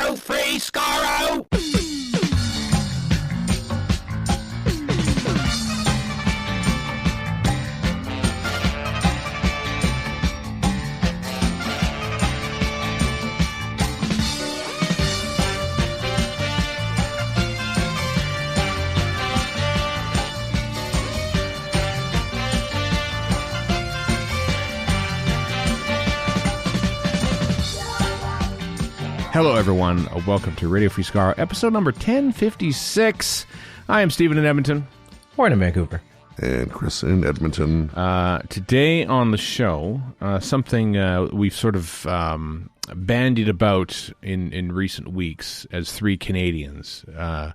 Radio Free Skaro! Hello, everyone. Welcome to Radio Free Skaro, episode number 1056. I am Stephen in Edmonton. Morning, Vancouver. And Chris in Edmonton. Today on the show, something we've sort of bandied about in recent weeks as three Canadians. The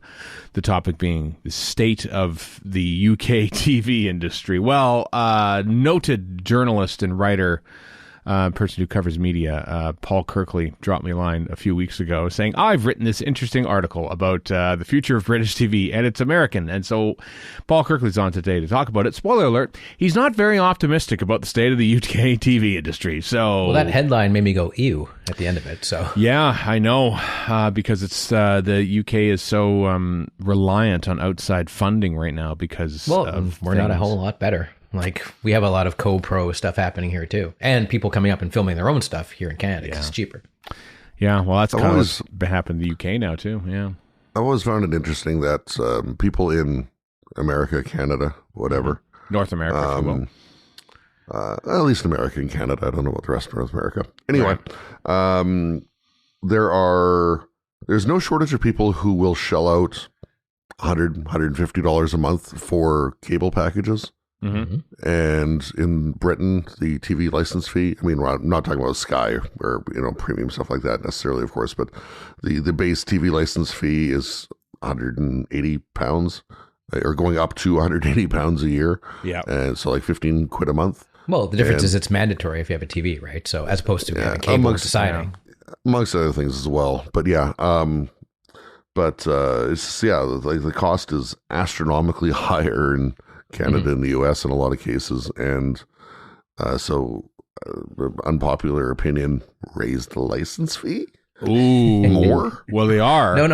topic being the state of the UK TV industry. Well, noted journalist and writer, person who covers media, Paul Kirkley, dropped me a line a few weeks ago saying, I've written this interesting article about the future of British TV, and it's American. And so Paul Kirkley's on today to talk about it. Spoiler alert, he's not very optimistic about the state of the UK TV industry. So, well, that headline made me go, ew, at the end of it. So yeah, I know, because it's the UK is so reliant on outside funding right now because we're not a whole lot better. Like, we have a lot of co-pro stuff happening here, too. And people coming up and filming their own stuff here in Canada because it's cheaper. Yeah, well, that's kind of what's been happening in the UK now, too. Yeah. I always found it interesting that people in America, Canada, whatever. North America, if you will. At least America and Canada. I don't know about the rest of North America. Anyway, there's no shortage of people who will shell out $100, $150 a month for cable packages. Mm-hmm. And in Britain, the TV license fee, I mean, I'm not talking about Sky or, premium stuff like that necessarily, of course, but the base TV license fee is £180 or going up to £180 a year. Yeah. And so like 15 quid a month. Well, the difference is it's mandatory if you have a TV, right? So as opposed to having cable deciding. Amongst other things as well. But yeah, it's, like the cost is astronomically higher in Canada and the US in a lot of cases, and unpopular opinion, raise the license fee. Ooh, more? Well, they are. No.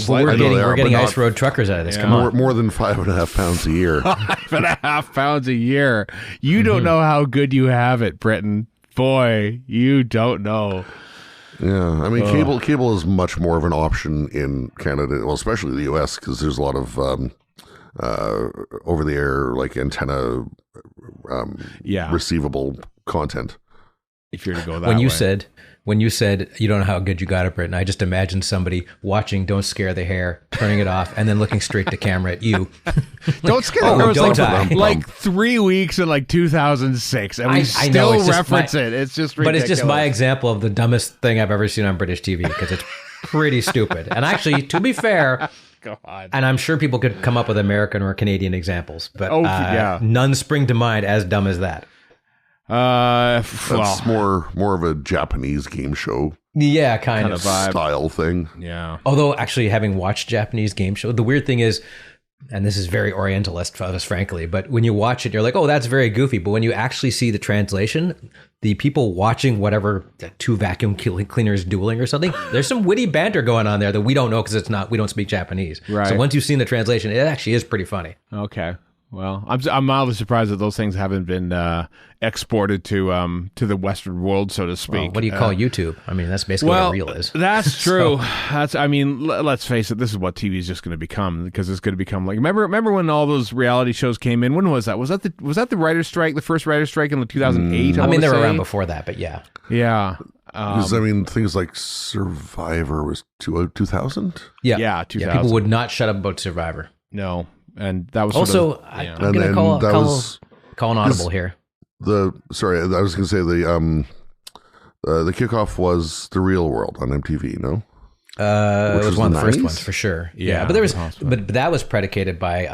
We're getting ice road truckers out of this. Come on, more than £5.50 a year. £5.50 a year. You don't know how good you have it, Britain. Boy, you don't know. Yeah, I mean, cable is much more of an option in Canada, well, especially the US, because there's a lot of over the air, like antenna receivable content. If you're to go that when you said you don't know how good you got it, Britain, I just imagined somebody watching Don't Scare the Hair, turning it off, and then looking straight to camera at you. Don't Scare the Hair was like 3 weeks in like 2006, and we still reference it. It's just ridiculous. But it's just my example of the dumbest thing I've ever seen on British TV because it's pretty stupid. And actually, to be fair, God. And I'm sure people could come up with American or Canadian examples, but none spring to mind as dumb as that. That's more of a Japanese game show. Yeah, kind of style thing. Yeah. Although actually having watched Japanese game show, the weird thing is, and this is very Orientalist of us, frankly, but when you watch it, you're like, oh, that's very goofy. But when you actually see the translation, the people watching whatever, two vacuum cleaners dueling or something, there's some witty banter going on there that we don't know because we don't speak Japanese. Right. So once you've seen the translation, it actually is pretty funny. Okay. Well, I'm mildly surprised that those things haven't been exported to the Western world, so to speak. Well, what do you call YouTube? I mean, that's basically what a reel is. That's true. Let's face it. This is what TV is just going to become, because it's going to become like. Remember when all those reality shows came in? When was that? Was that the writer's strike? The first writer's strike in 2008. I mean, they were around before that, but yeah. Yeah. Because things like Survivor was 2000. Yeah, 2000. Yeah, people would not shut up about Survivor. No. And that was also, I'm going to call an audible here. I was going to say the kickoff was The Real World on MTV. No, it was one of the first ones for sure. Yeah, but there was, but that was predicated by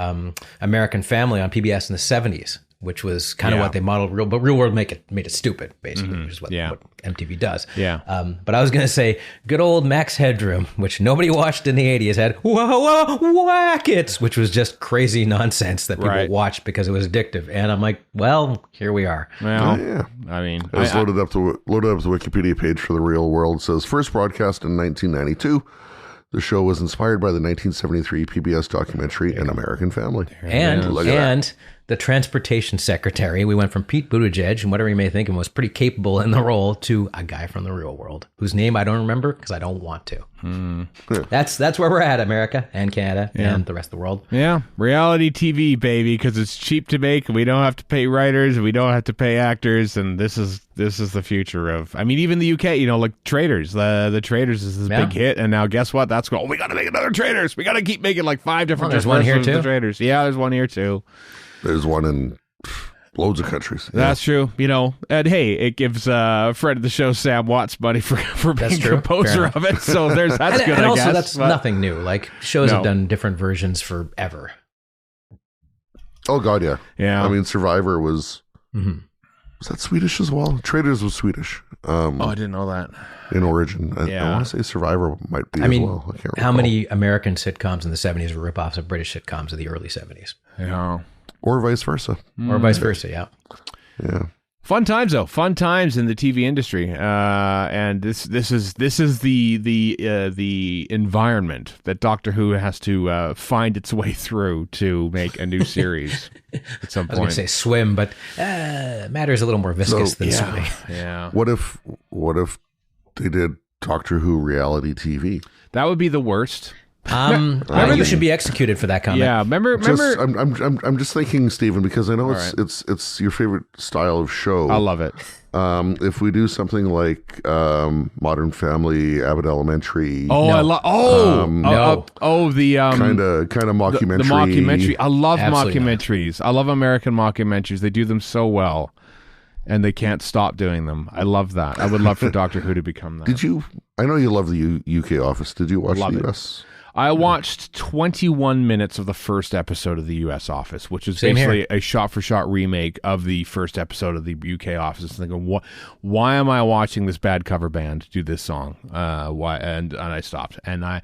American Family on PBS in the 70s. which was kind of what they modeled but Real World made it stupid, basically, which is what MTV does. Yeah. But I was going to say, good old Max Headroom, which nobody watched in the 80s, had Whack It, which was just crazy nonsense that people watched because it was addictive. And I'm like, well, here we are. Well, I mean, I was loaded up the Wikipedia page for the Real World. It says, first broadcast in 1992. The show was inspired by the 1973 PBS documentary An American Family. And the transportation secretary, we went from Pete Buttigieg, and whatever you may think, and was pretty capable in the role, to a guy from the real world, whose name I don't remember because I don't want to. That's where we're at, America and Canada and the rest of the world. Yeah, reality TV, baby, because it's cheap to make. We don't have to pay writers, we don't have to pay actors, and this is the future of. I mean, even the UK, like Traitors. The Traitors is this big hit, and now guess what? That's we got to make another Traitors. We got to keep making like 5 different. There's one here too. The Traitors. Yeah, there's one here too. There's one in loads of countries. Yeah. That's true. And hey, it gives friend of the show Sam Watts money for being a composer of it. So that's good. And I also, guess. that's nothing new. Like shows have done different versions forever. Oh God, yeah. Yeah. I mean, Survivor was. Was that Swedish as well? Traitors was Swedish. I didn't know that. In origin. I want to say Survivor might be as well. I can't recall. How many American sitcoms in the 70s were ripoffs of British sitcoms of the early 70s? Yeah. Or vice versa. Or vice versa, yeah. Yeah. Fun times though. Fun times in the TV industry. And this is the environment that Doctor Who has to find its way through to make a new series at some point. I was going to say swim, but matter's a little more viscous than swimming. Yeah. What if they did Doctor Who reality TV? That would be the worst. You should be executed for that comment. Yeah, remember. I'm just thinking, Stephen, because I know it's your favorite style of show. I love it. If we do something like Modern Family, Abbott Elementary. Oh, no. The kind of mockumentary. The mockumentary. I love Absolutely mockumentaries. I love American mockumentaries. They do them so well, and they can't stop doing them. I love that. I would love for Doctor Who to become that. I know you love the UK Office. Did you watch the US? I watched 21 minutes of the first episode of the U.S. Office, which is basically a shot-for-shot remake of the first episode of the UK Office. Thinking, why am I watching this bad cover band do this song? Why? And I stopped. And I'm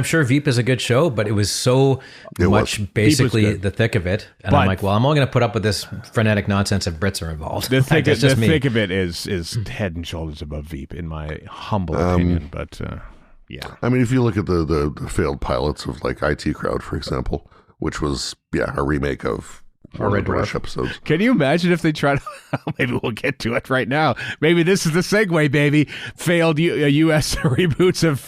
sure Veep is a good show, but it was so much basically the thick of it. And I'm like, well, I'm only going to put up with this frenetic nonsense if Brits are involved. The thick of it is head and shoulders above Veep, in my humble opinion. But yeah, I mean, if you look at the failed pilots of like IT Crowd, for example, which was a remake of Red British episodes. Can you imagine if they tried? Maybe we'll get to it right now. Maybe this is the segue, baby. Failed U.S. reboots of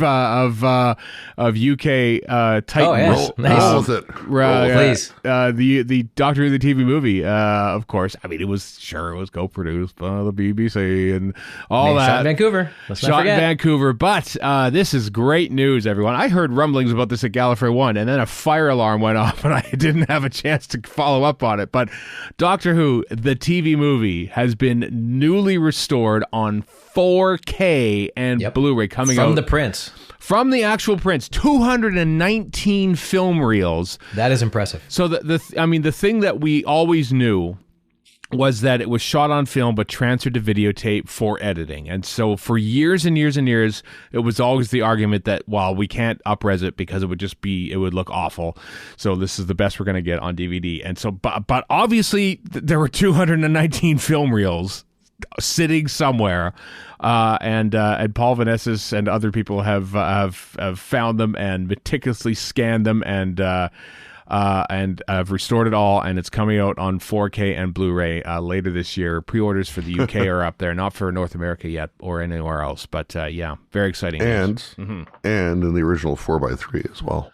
UK Titan. Oh, yes. Nice. Roll with it. Please. The Doctor Who the TV movie, of course. I mean, it was co-produced by the BBC and all that. Shot in Vancouver. Let's not forget. In Vancouver. But this is great news, everyone. I heard rumblings about this at Gallifrey 1, and then a fire alarm went off, and I didn't have a chance to follow up on it. But Doctor Who, the TV movie, has been newly restored on 4K and Blu-ray coming out. From the prints. From the actual prints. 219 film reels. That is impressive. So, the thing that we always knew was that it was shot on film but transferred to videotape for editing. And so for years and years and years, it was always the argument that, well, we can't up-res it because it would look awful. So this is the best we're going to get on DVD. And so, but obviously there were 219 film reels sitting somewhere. And Paul Vanessas and other people have found them and meticulously scanned them and I've restored it all, and it's coming out on 4K and Blu-ray later this year. Pre-orders for the UK are up there, not for North America yet or anywhere else, but very exciting. And in the original 4x3 as well.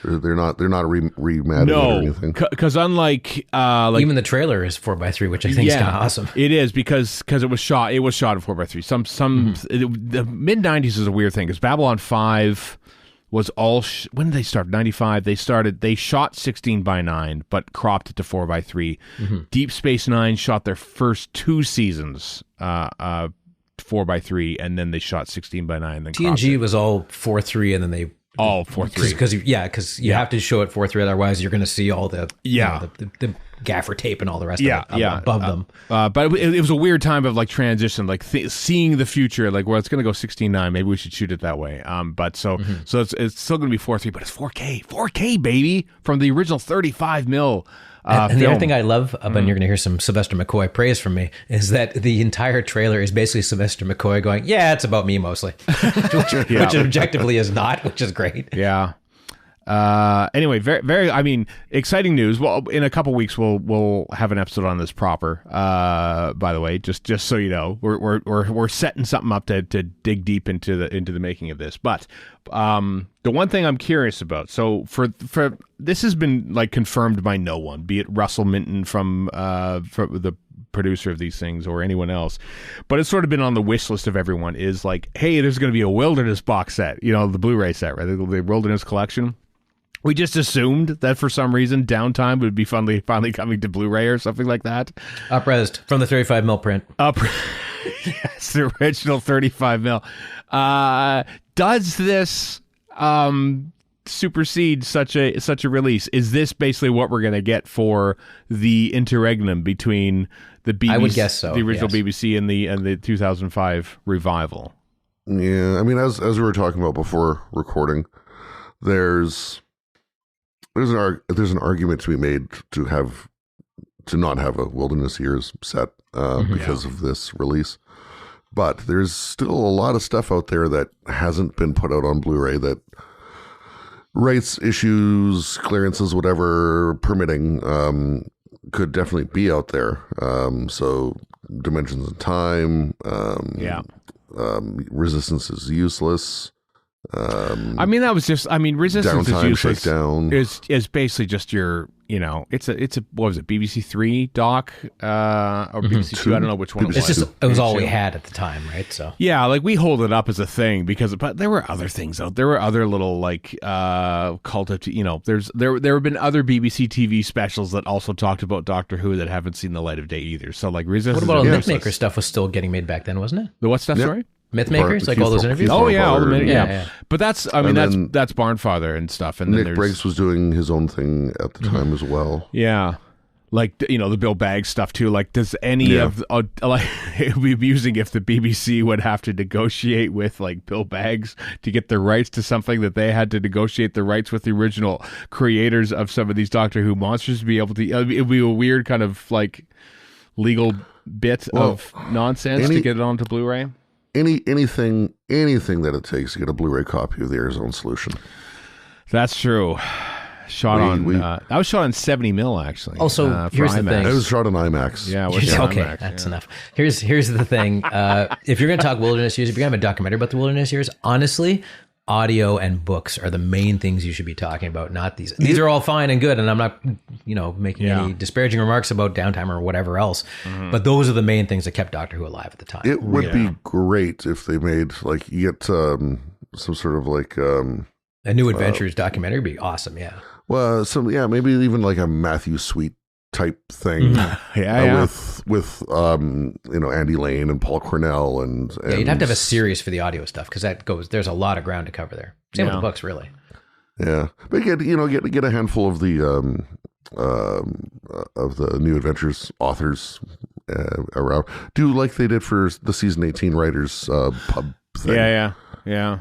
They're not rematted or anything. Because unlike even the trailer is 4x3, which I think is kind of awesome. It is because it was shot in 4x3. The mid 90s is a weird thing because Babylon 5 was all when did they start? 95. They shot 16:9 but cropped it to 4x3. Deep Space Nine shot their first 2 seasons 4x3, and then they shot 16:9. Then TNG was all 4:3, and then they all 4:3 because you have to show it 4:3, otherwise you're going to see all the the gaffer tape and all the rest Yeah, of it yeah. above them. But it was a weird time of like transition, like seeing the future, like, well, it's going to go 16:9. Maybe we should shoot it that way. But so it's still going to be 4:3, but it's 4K, baby, from the original 35 mil. And the other thing I love, and you're going to hear some Sylvester McCoy praise from me, is that the entire trailer is basically Sylvester McCoy going, "Yeah, it's about me mostly," which objectively is not, which is great. Yeah. Anyway, very, very. I mean, exciting news. Well, in a couple weeks, we'll have an episode on this proper. By the way, just so you know, we're setting something up to dig deep into the making of this. But the one thing I'm curious about. So for this has been like confirmed by no one, be it Russell Minton from the producer of these things or anyone else, but it's sort of been on the wish list of everyone. Is like, hey, there's going to be a Wilderness box set. You know, the Blu-ray set, right? The Wilderness collection. We just assumed that for some reason Downtime would be finally coming to Blu-ray or something like that. Up-resed from the 35 mil print. Yes, the original 35 mil. Does this supersede such a release? Is this basically what we're going to get for the interregnum between the BBC, I would guess so, the original yes. BBC and the 2005 revival? Yeah, I mean, as we were talking about before recording, there's an argument to be made to not have a Wilderness Years set because of this release, but there's still a lot of stuff out there that hasn't been put out on Blu-ray that rights issues, clearances, whatever permitting could definitely be out there. So Dimensions of Time, Resistance is Useless. I mean, that was just. I mean, Resistance is Useless Shakedown is basically just your. You know, it's a what was it, BBC 3 doc or BBC 2? I don't know which one it was. It was all we had at the time, right? So yeah, like we hold it up as a thing but there were other things out. There were other little like cult of, you know. There have been other BBC TV specials that also talked about Doctor Who that haven't seen the light of day either. So like Resistance. What about all the Mythmaker stuff was still getting made back then, wasn't it? The what stuff? Yep. Sorry. Mythmakers, like all those interviews. Oh yeah, all the yeah. But that's that's Barnfather and stuff. And Nick then Briggs was doing his own thing at the time as well. Yeah. Like, you know, the Bill Baggs stuff too. Like, does any of like it would be amusing if the BBC would have to negotiate with like Bill Baggs to get the rights to something that they had to negotiate the rights with the original creators of some of these Doctor Who monsters to be able to. It would be a weird kind of like legal bit of nonsense to get it onto Blu-ray. Anything that it takes to get a Blu-ray copy of the Arizona Solution. That's true. That was shot on 70 mil actually. Also, here's the thing. It was shot on IMAX. Yeah. Okay, IMAX, that's enough. Here's the thing. If you're going to talk Wilderness Years, if you're going to have a documentary about the Wilderness Years, honestly, audio and books are the main things you should be talking about, not these. These are all fine and good, and I'm not, making any disparaging remarks about Downtime or whatever else. But those are the main things that kept Doctor Who alive at the time. It would be great if they made like you get some sort of like a New Adventures documentary would be awesome. Yeah. Well, maybe even like a Matthew Sweet type thing. With Andy Lane and Paul Cornell and you'd have to have a series for the audio stuff because there's a lot of ground to cover there. Same with the books, really. Yeah, but get a handful of the New Adventures authors around. Do like they did for the season 18 writers pub thing. Yeah.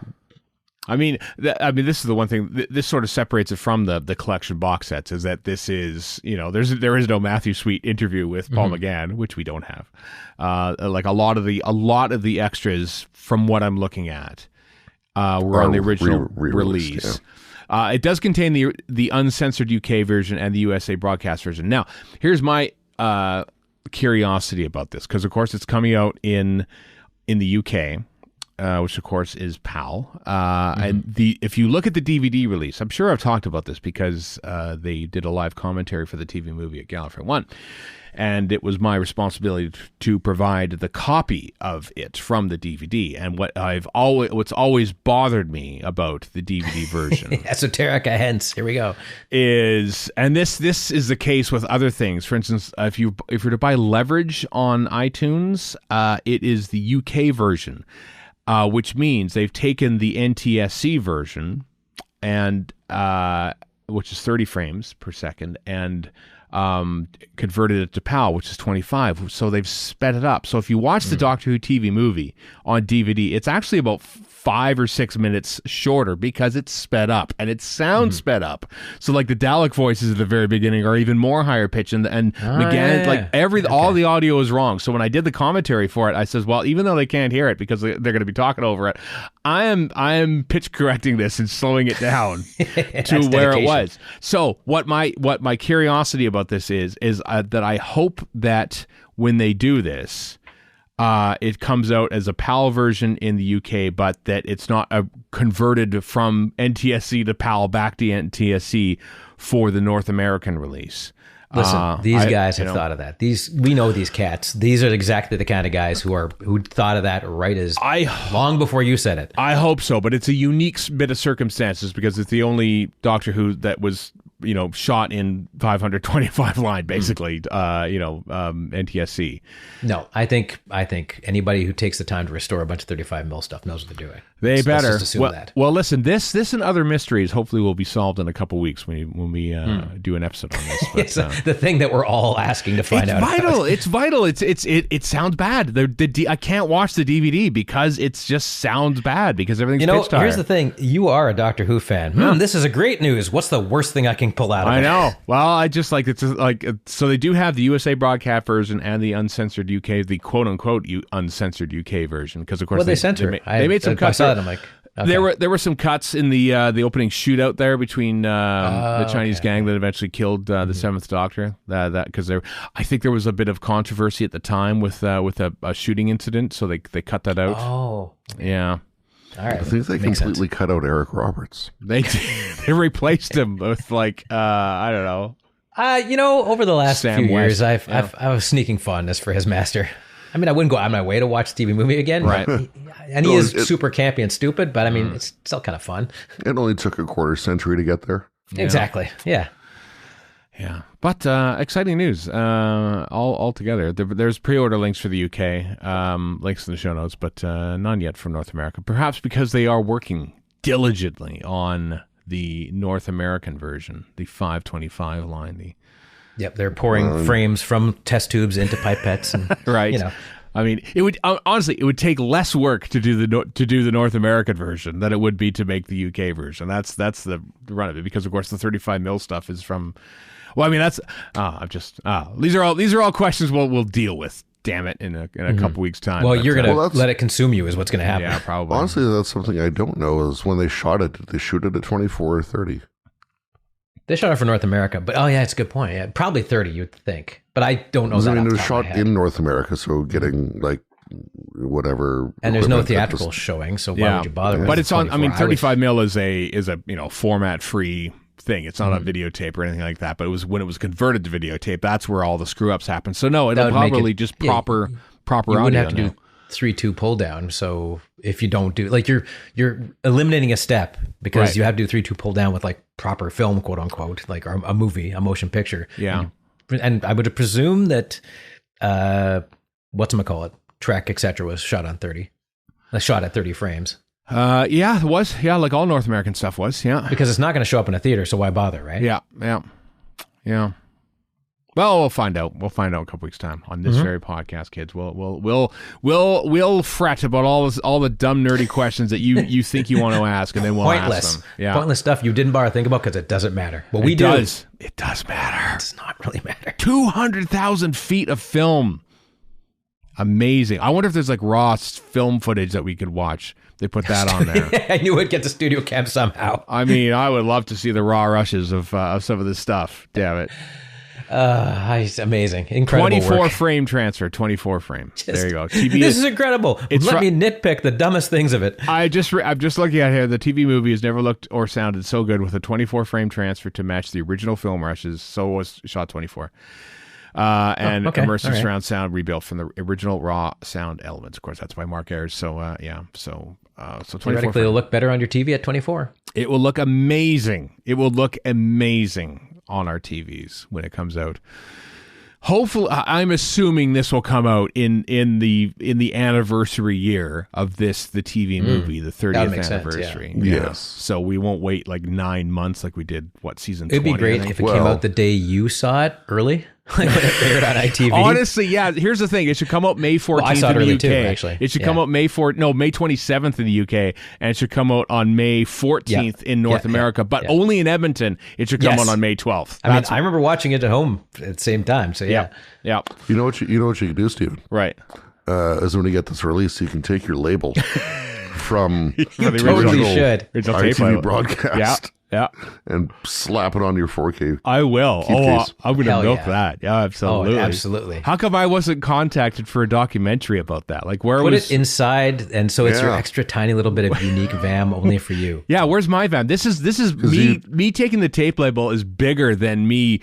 I mean, this is the one thing. This sort of separates it from the collection box sets. Is that this is there is no Matthew Sweet interview with Paul McGann, which we don't have. Like a lot of the extras, from what I'm looking at, were on the original release. Yeah. It does contain the uncensored UK version and the USA broadcast version. Now, here's my curiosity about this, because of course it's coming out in the UK. Which of course is PAL. And if you look at the DVD release, I'm sure I've talked about this because they did a live commentary for the TV movie at Gallifrey 1. And it was my responsibility to provide the copy of it from the DVD. And what's always bothered me about the DVD version, esoterica, hence here we go, and this is the case with other things. For instance, if you're to buy Leverage on iTunes, it is the UK version. Which means they've taken the NTSC version, and which is 30 frames per second, and converted it to PAL, which is 25. So they've sped it up. So if you watch the Doctor Who TV movie on DVD, it's actually about 5 or 6 minutes shorter because it's sped up and it sounds sped up. So like the Dalek voices at the very beginning are even more higher pitch, and McGann, all the audio is wrong. So when I did the commentary for it, I says, well, even though they can't hear it because they're going to be talking over it, I am pitch correcting this and slowing it down to where it was. So what my curiosity about this is that I hope that when they do this, it comes out as a PAL version in the UK, but that it's not converted from NTSC to PAL back to NTSC for the North American release. Listen, these guys have thought of that. We know these cats. These are exactly the kind of guys who thought of that long before you said it. I hope so, but it's a unique bit of circumstances because it's the only Doctor Who that was shot in 525 line, basically, NTSC. No, I think anybody who takes the time to restore a bunch of 35mm stuff knows what they're doing. They better. Let's just assume that. Well, listen, this and other mysteries hopefully will be solved in a couple weeks when we do an episode on this. But, it's the thing that we're all asking to find out. It's vital. It sounds bad. I can't watch the DVD because it just sounds bad because everything's pitch dark. Here's the thing. You are a Doctor Who fan. This is a great news. What's the worst thing I can pull out of it? I know. Well, I just so they do have the USA broadcast version and the uncensored UK, the quote unquote uncensored UK version, because of course they censored. They made some cuts. I'm like, okay. There were some cuts in the opening shootout there between the Chinese gang that eventually killed the Seventh Doctor. Because I think there was a bit of controversy at the time with a shooting incident, so they cut that out. Oh, yeah. All right. I think they completely cut out Eric Roberts. They replaced him with I don't know. Over the last Sam few years, West. I was sneaking fondness for his master. I mean, I wouldn't go out of my way to watch the TV movie again. Right. And he is super campy and stupid, but I mean, it's still kind of fun. It only took a quarter century to get there. Yeah. Exactly. Yeah. Yeah. But exciting news all together. There's pre-order links for the UK, links in the show notes, but none yet for North America. Perhaps because they are working diligently on the North American version, the 525 line. Yep, they're pouring frames from test tubes into pipettes, and right. I mean, it would honestly take less work to do the North American version than it would be to make the UK version. That's the run of it, because of course the 35mm stuff is from. Well, I mean these are all questions we'll deal with. Damn it, in a couple weeks' time. Well, you're gonna let it consume you, is what's gonna happen. Yeah, probably. Honestly, that's something I don't know. Is when they shot it, did they shoot it at 24 or 30? They shot it for North America, but it's a good point. Yeah, probably 30, you'd think, but I don't know. It was shot in North America, so getting whatever. And there's no theatrical showing, so why would you bother? But it's on. I mean, 35mm is a format free thing. It's not a videotape or anything like that. But it was when it was converted to videotape. That's where all the screw ups happen. So no, it'll probably just proper audio. You wouldn't have to do 3-2 pull down. So if you don't do you're eliminating a step because you have to do 3-2 pull down with proper film, quote unquote, like a movie, a motion picture. Yeah. And I would presume that whatchamacallit, Trek, etc. was shot on 30. Shot at 30 frames. Yeah, it was. Yeah, like all North American stuff was. Yeah. Because it's not going to show up in a theater, so why bother, right? Yeah. Well, we'll find out. We'll find out in a couple weeks' time on this very podcast, kids. We'll fret about all the dumb nerdy questions that you think you want to ask, and then we'll ask them. Yeah. Pointless stuff you didn't bother to think about because it doesn't matter. Well, It does matter. It does not really matter. 200,000 feet of film. Amazing. I wonder if there's raw film footage that we could watch. They put that on there. I knew it'd get to studio cam somehow. I mean, I would love to see the raw rushes of some of this stuff. Damn it. It's amazing. Incredible 24 work. frame transfer, 24 frame. There you go. TV this is incredible. Let me nitpick the dumbest things of it. I'm just looking at here. The TV movie has never looked or sounded so good with a 24 frame transfer to match the original film rushes. So was shot 24. And immersive surround sound rebuilt from the original raw sound elements. Of course, that's by Mark Ayers. So, So 24 theoretically, it'll look better on your TV at 24. It will look amazing. It will look amazing on our TVs when it comes out. Hopefully, I'm assuming this will come out in the anniversary year of the TV movie, the 30th anniversary. Sense, yeah. Yes. So we won't wait like 9 months like we did, season 20? It'd be great if it came out the day you saw it early. Like when it aired on ITV. Honestly, yeah. Here's the thing: it should come out May 14th I saw it in the early UK. too, actually. It should come out May 27th in the UK, and it should come out on May 14th in North America, but only in Edmonton. It should come out on May 12th. I remember watching it at home at the same time. So yeah. You know what you can do, Stephen? Right. Is when you get this release, you can take your label from the totally should. Original ITV broadcast. Yeah. And slap it on your 4K. I will. I'm going to milk that. Yeah, absolutely. Oh, absolutely. How come I wasn't contacted for a documentary about that? Like, where Put was it inside, and so it's your extra tiny little bit of unique VAM only for you. Yeah, where's my VAM? This is me taking the tape label is bigger than me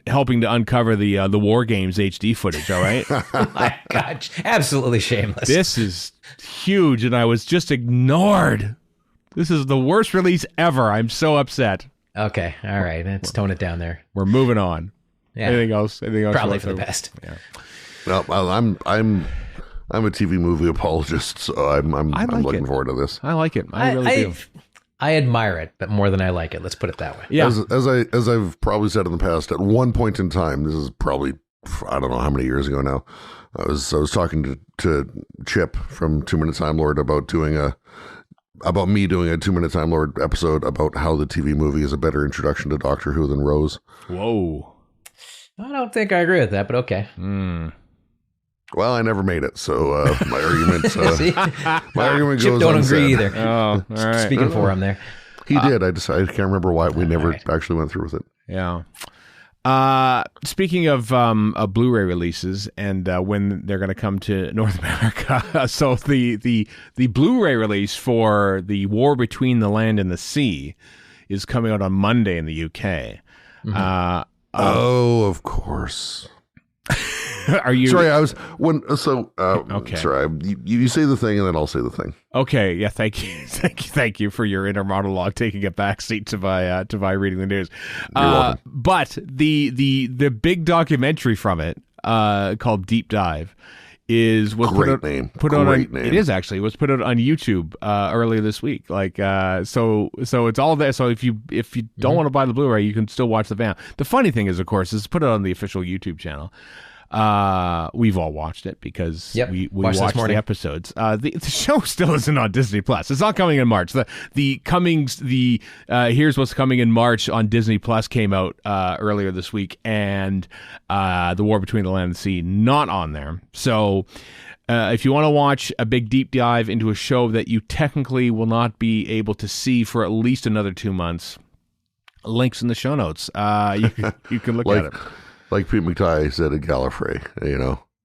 helping to uncover the War Games HD footage. All right. Oh my God, absolutely shameless. This is huge, and I was just ignored. This is the worst release ever. I'm so upset. Okay, all right. Let's tone it down there. We're moving on. Yeah. Anything else? Probably for the best. Yeah. Well, I'm a TV movie apologist, so I'm looking forward to this. I like it. I really do. I admire it, but more than I like it. Let's put it that way. Yeah. As I've probably said in the past, at one point in time, this is probably I don't know how many years ago now. I was talking to Chip from 2 Minute Time Lord about me doing a 2 Minute Time Lord episode about how the TV movie is a better introduction to Doctor Who than Rose. Whoa. I don't think I agree with that, but okay. Well, I never made it, so my argument Chip goes don't unsaid. agree either. Oh, all right. Speaking for him there. He did. I can't remember why we never actually went through with it. Yeah. Speaking of Blu-ray releases and when they're going to come to North America, so the Blu-ray release for The War Between the Land and the Sea is coming out on Monday in the UK. Mm-hmm. Of course. Are you sorry? Okay. Sorry, you say the thing and then I'll say the thing. Okay. Yeah. Thank you. Thank you for your inner monologue, taking a backseat to my reading the news. You're welcome. But the big documentary from it, called Deep Dive, was great name. It is actually. It was put out on YouTube earlier this week. Like so it's all there. So if you don't want to buy the Blu-ray, you can still watch the VAM. The funny thing is, of course, is put it on the official YouTube channel. We've all watched it because we watched the episodes. The show still isn't on Disney Plus. It's not coming in March. Here's What's Coming in March on Disney Plus came out earlier this week, and The War Between the Land and the Sea not on there. So if you want to watch a big deep dive into a show that you technically will not be able to see for at least another 2 months, links in the show notes. You can look at it. Like Pete McTighe said at Gallifrey,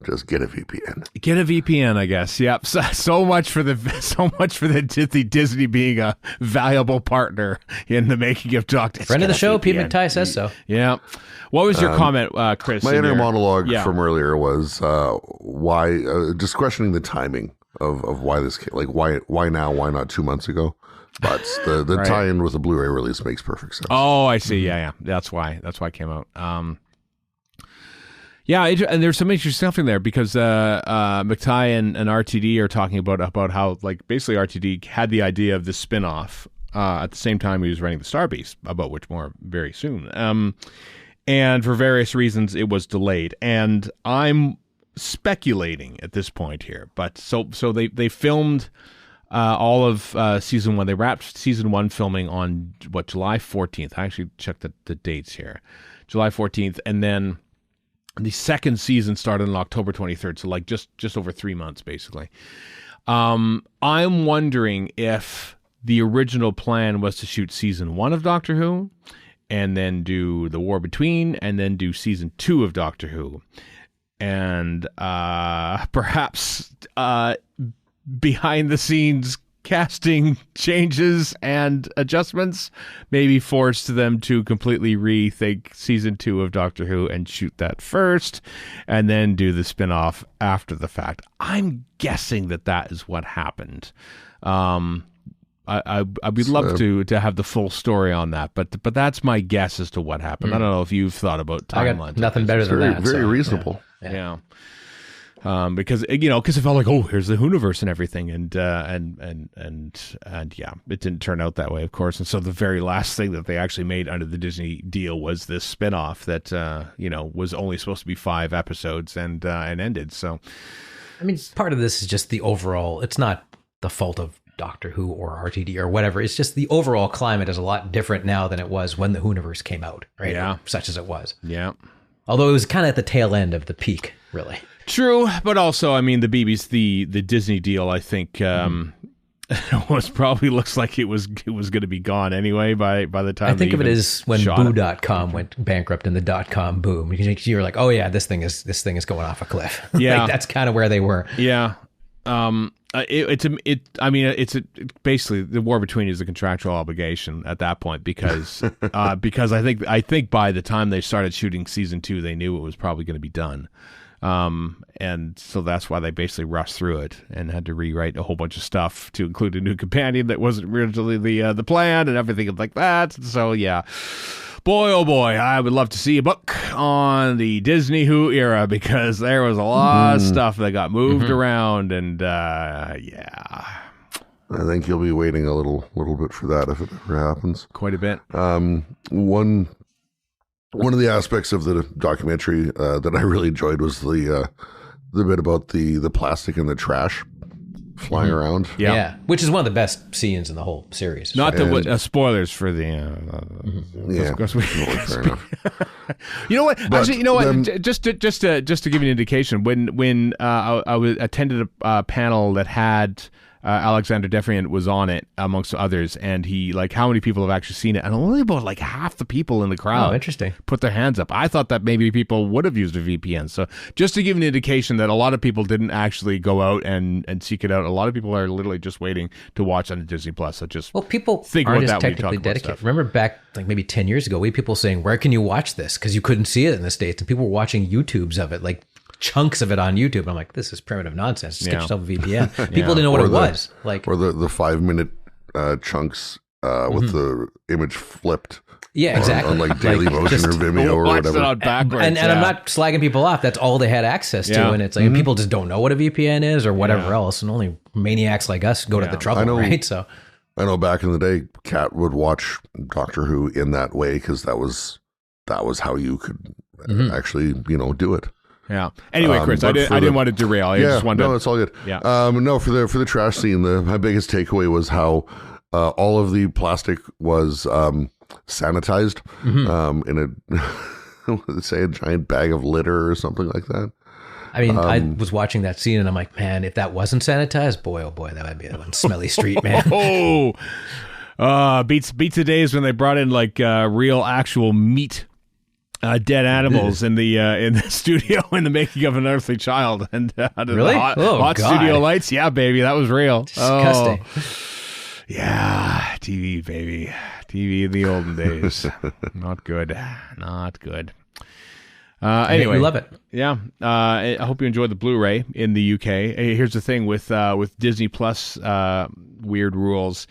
just get a VPN. Get a VPN, I guess. Yep. So much for the Disney being a valuable partner in the making of Doctor. Friend of the show, Pete McTighe says so. Yeah. What was your comment, Chris? My inner monologue from earlier was why just questioning the timing of why this came, like why now, why not 2 months ago? But the right. tie-in with the Blu-ray release makes perfect sense. Oh, I see. Yeah. That's why it came out. Yeah, and there's some interesting stuff in there because McTighe and RTD are talking about how, like, basically RTD had the idea of this spin-off at the same time he was writing the Star Beast, about which more very soon. And for various reasons, it was delayed. And I'm speculating at this point here, but so they filmed all of season one. They wrapped season one filming on July 14th. I actually checked the dates here, July 14th, and then the second season started on October 23rd, so like just over 3 months, basically. I'm wondering if the original plan was to shoot season one of Doctor Who, and then do The War Between, and then do season two of Doctor Who. And perhaps behind the scenes casting changes and adjustments maybe forced them to completely rethink season two of Doctor Who and shoot that first and then do the spin-off after the fact. I'm guessing that is what happened. I would love to have the full story on that, but that's my guess as to what happened. I don't know if you've thought about timelines. I got nothing better than that. Very reasonable. Yeah. Because it felt like, oh, here's the Hooniverse and everything, and yeah, it didn't turn out that way, of course. And so the very last thing that they actually made under the Disney deal was this spin-off that was only supposed to be 5 episodes and ended. So, I mean, part of this is just the overall. It's not the fault of Doctor Who or RTD or whatever. It's just the overall climate is a lot different now than it was when the Hooniverse came out, right? Yeah, such as it was. Yeah. Although it was kind of at the tail end of the peak, really. True, but also, I mean, the Disney deal, I think, was probably looks like it was going to be gone anyway by the time. I think of it as when Boo.com went bankrupt in the .com boom. You're like, oh yeah, this thing is going off a cliff. Yeah, like, that's kind of where they were. Yeah. It's basically the war between is a contractual obligation at that point because I think by the time they started shooting season 2, they knew it was probably going to be done. And so that's why they basically rushed through it and had to rewrite a whole bunch of stuff to include a new companion that wasn't originally the plan and everything like that. So yeah, boy, oh boy, I would love to see a book on the Disney Who era because there was a lot of stuff that got moved around and yeah. I think you'll be waiting a little bit for that if it ever happens. Quite a bit. One of the aspects of the documentary that I really enjoyed was the bit about the plastic and the trash flying around. Yeah, which is one of the best scenes in the whole series. Not the spoilers for the. Yeah, fair enough. You know what? But actually, you know what? Just to give you an indication, when I attended a panel that had. Alexander Defiant was on it amongst others, and he how many people have actually seen it? And only about half the people in the crowd put their hands up. I thought that maybe people would have used a VPN. So just to give an indication that a lot of people didn't actually go out and seek it out. A lot of people are literally just waiting to watch on Disney Plus. So people think aren't about as that technically dedicated. Remember back maybe 10 years ago, we had people saying, "Where can you watch this?" Because you couldn't see it in the States, and people were watching YouTubes of it, chunks of it on YouTube. And I'm like, this is primitive nonsense. Just get yourself a VPN. People didn't know what it was. Or the 5-minute chunks with the image flipped. Yeah, exactly. On Daily Motion or Vimeo or whatever. It on backwards, and I'm not slagging people off. That's all they had access to. And it's like people just don't know what a VPN is or whatever else. And only maniacs like us go to the trouble, right? So I know back in the day, Kat would watch Doctor Who in that way because that was how you could actually, do it. Yeah. Anyway, Chris, I didn't want to derail. I just wanted no, it's all good. Yeah. No, for the trash scene, my biggest takeaway was how all of the plastic was sanitized in a giant bag of litter or something like that. I mean, I was watching that scene and I'm like, man, if that wasn't sanitized, boy, oh boy, that would be one smelly street, man. Beats the days when they brought in real actual meat. Dead animals in the studio in the making of An Earthly Child and really? hot studio lights. Yeah, baby, that was real. Disgusting. Yeah, TV, baby, TV in the olden days. Not good. Anyway, we love it. Yeah, I hope you enjoyed the Blu-ray in the UK. Here's the thing with Disney Plus weird rules.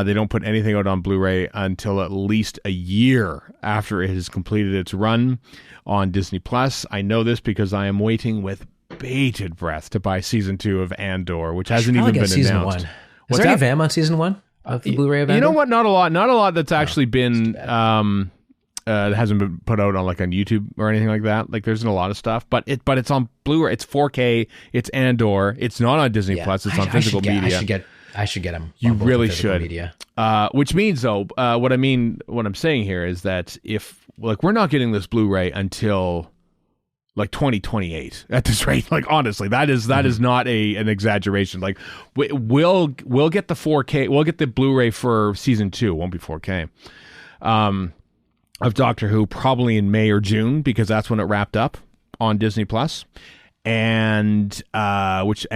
They don't put anything out on Blu-ray until at least a year after it has completed its run on Disney Plus. I know this because I am waiting with bated breath to buy season 2 of Andor, which hasn't even been season announced. 1. Is there any VAM on season 1 of the Blu-ray of Andor? You know what? Not a lot that's actually been that hasn't been put out on on YouTube or anything like that. There isn't a lot of stuff, but it's on Blu-ray. It's 4K. It's Andor. It's not on Disney Plus. It's on physical media. I should get them. You really should. Media. Which means, though, what I'm saying here is that if we're not getting this Blu-ray until 2028 at this rate, honestly, that is not an exaggeration. We'll get the 4K, we'll get the Blu-ray for season 2. It won't be 4K. Of Doctor Who probably in May or June because that's when it wrapped up on Disney Plus. And which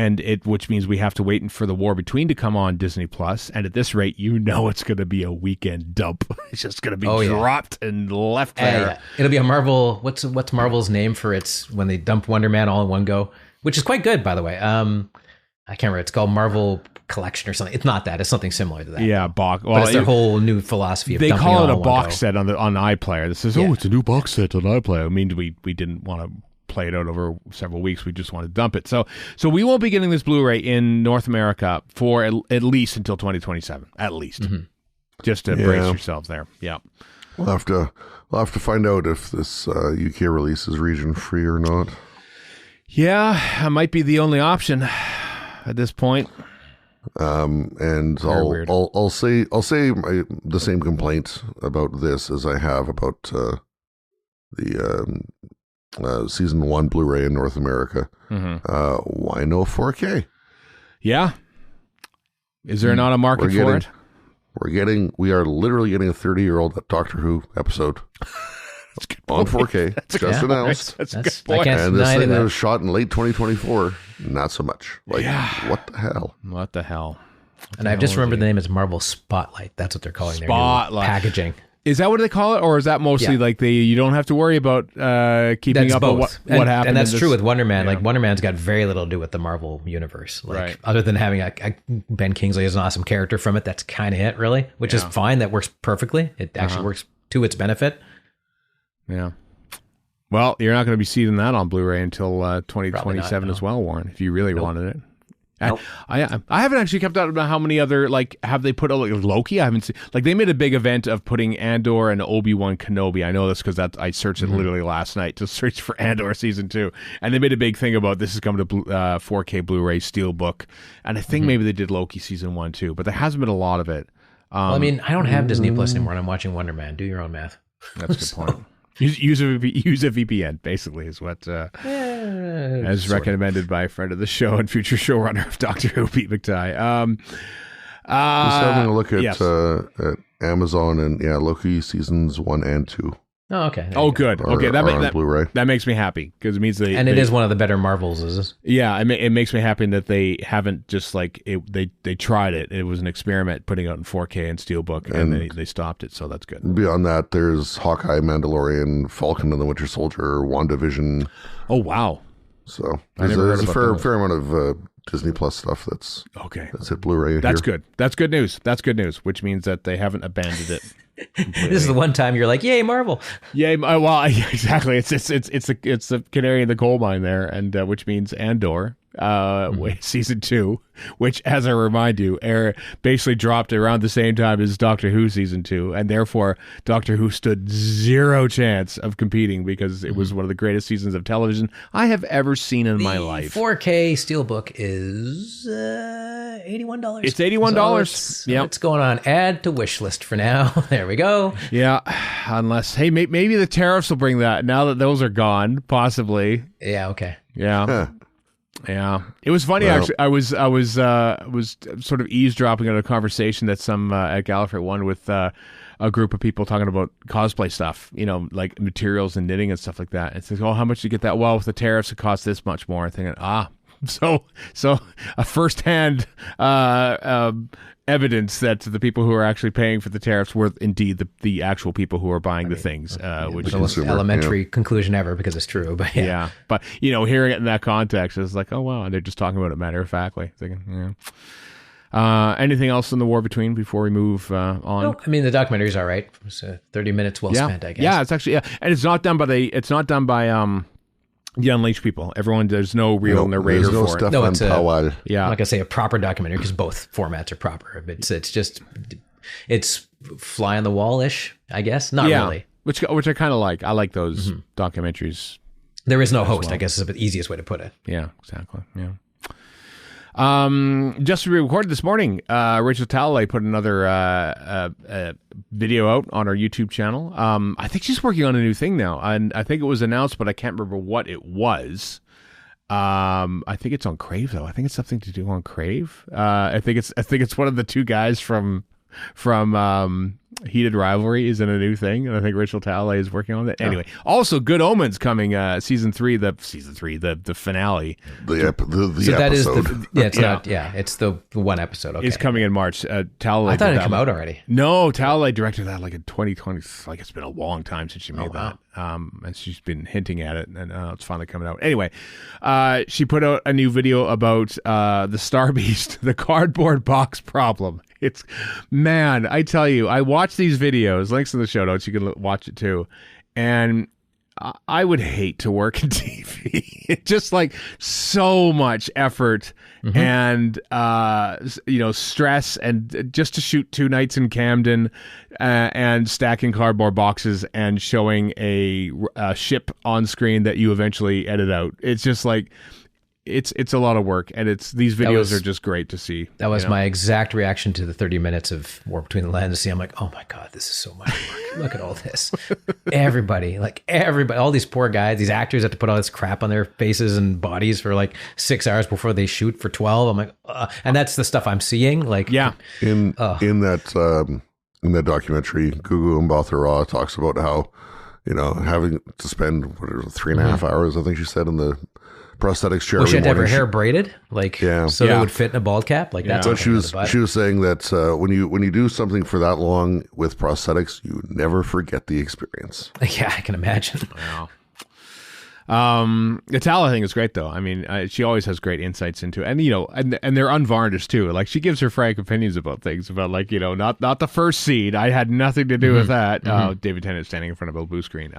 means we have to wait for the War Between to come on Disney Plus, and at this rate, it's going to be a weekend dump. It's just going to be dropped and left there. It'll be a Marvel. What's Marvel's name for its when they dump Wonder Man all in one go, which is quite good, by the way. I can't remember. It's called Marvel collection or something. It's not that. It's something similar to that. Yeah, box. But it's their whole new philosophy of they dumping call it all a in one box go. set on iPlayer. That says, Yeah. "Oh, it's a new box set on iPlayer." I mean, we didn't want to play it out over several weeks. We just want to dump it. So we won't be getting this Blu-ray in North America for at least until 2027, at least. Just to brace yourself there. Yeah. We'll have to find out if this UK release is region free or not. Yeah, it might be the only option at this point. And I'll say the same complaint about this as I have about the season 1 Blu-ray in North America. Why no 4K? Yeah. Is there not a market for it? We are literally getting a 30-year-old Doctor Who episode on 4K. Just announced. That's a good point. And this thing was shot in late 2024. Not so much. What the hell? What the hell? And I've just remembered the name is Marvel Spotlight. That's what they're calling their new packaging. Is that what they call it, or is that mostly like you don't have to worry about keeping That's up both. on what happened? And that's true with Wonder Man. Like Wonder Man's got very little to do with the Marvel universe. Like other than having a Ben Kingsley is an awesome character from it. That's kind of it, really, which is fine. That works perfectly. It actually works to its benefit. Yeah. Well, you're not going to be seeing that on Blu-ray until 2027 as well, Warren. If you really wanted it. Nope. I haven't actually kept up about how many other have they put out Loki? I haven't seen they made a big event of putting Andor and Obi-Wan Kenobi. I know this because I searched it literally last night to search for Andor season 2, and they made a big thing about this is coming to 4K Blu-ray Steelbook, and I think maybe they did Loki season 1 too, but there hasn't been a lot of it. Well, I mean, I don't have Disney Plus anymore, and I'm watching Wonder Man. Do your own math. That's a good point. Use a VPN, basically, is what as recommended by a friend of the show and future showrunner of Doctor Who, Pete McTighe. Just having a look at Amazon and Loki seasons 1 and 2. Oh, okay. Oh, good. Okay, that Blu-ray. That makes me happy because it means it is one of the better Marvels. Is this? Yeah, it makes me happy that they haven't just they tried it. It was an experiment putting it out in 4K and Steelbook, and they stopped it. So that's good. Beyond that, there's Hawkeye, Mandalorian, Falcon and the Winter Soldier, WandaVision. Oh wow! So there's a fair amount of Disney Plus stuff that's hit Blu-ray. That's good. That's good news. That's good news, which means that they haven't abandoned it. This is the one time you're like, "Yay, Marvel!" Yay! Well, exactly. It's a canary in the coal mine there, and which means Andor, season 2, which, as I remind you, basically dropped around the same time as Doctor Who season 2, and therefore Doctor Who stood zero chance of competing because it was one of the greatest seasons of television I have ever seen in my life. 4K Steelbook is $81. It's $81. Yeah, what's going on? Add to wish list for now. There we go. Yeah, unless maybe the tariffs will bring that. Now that those are gone, possibly. Yeah. Okay. Yeah. Huh. Yeah, it was funny actually. I was sort of eavesdropping on a conversation that some at Gallifrey One with a group of people talking about cosplay stuff, like materials and knitting and stuff like that. It's like, oh, how much do you get that? Well, with the tariffs, it costs this much more. I'm thinking, so a firsthand evidence that the people who are actually paying for the tariffs were indeed the actual people who are buying the things, which the most elementary conclusion ever because it's true. But but hearing it in that context is like, oh wow, and they're just talking about it matter of factly. Thinking, anything else in the war between before we move on? No, I mean the documentary's all right. It's 30 minutes well spent, I guess. Yeah, it's actually and it's not done by the Unleashed people. Everyone, there's no real narrator for it. No, it's yeah. I'm not gonna say a proper documentary because both formats are proper. It's fly on the wall ish, I guess. Not really. Which I kind of like. I like those documentaries. There is no host, I guess is the easiest way to put it. Yeah, exactly. Yeah. Just recorded this morning, Rachel Talalay put another video out on our YouTube channel. I think she's working on a new thing now, and I think it was announced, but I can't remember what it was. I think it's on Crave though. I think it's something to do on Crave. I think it's one of the two guys from Heated Rivalry is in a new thing, and I think Rachel Talalay is working on it. Anyway, also Good Omens coming season 3, the finale. The So that is episode. it's the one episode. Okay. Is coming in March. Talalay I thought did it that come one. out already. No, Talalay directed that like in 2020. Like it's been a long time since she made that. And she's been hinting at it, and it's finally coming out. Anyway, she put out a new video about the Star Beast, the cardboard box problem. It's, man, I tell you, I watch these videos, links in the show notes, you can watch it too, and I would hate to work in TV. It's just like so much effort and stress, and just to shoot 2 nights in Camden and stacking cardboard boxes and showing a ship on screen that you eventually edit out. It's just like it's a lot of work, and these videos are just great to see. That was my exact reaction to the 30 minutes of War Between the Land and Sea. I'm like, oh my God, this is so much work. Look at all this. Everybody, all these poor guys, these actors have to put all this crap on their faces and bodies for like 6 hours before they shoot for 12. I'm like, and that's the stuff I'm seeing. Like, in that documentary, Gugu Mbatha-Raw talks about how, having to spend 3.5 hours, I think she said, in the prosthetics chair. Well, she had to have her hair braided, so it would fit in a bald cap. Like that's what she was saying that when you do something for that long with prosthetics, you never forget the experience. Yeah, I can imagine. Wow. The Tala thing is great though. I mean, she always has great insights into it, and they're unvarnished too. Like she gives her frank opinions about things, about not the first scene. I had nothing to do with that. David Tennant standing in front of a blue screen.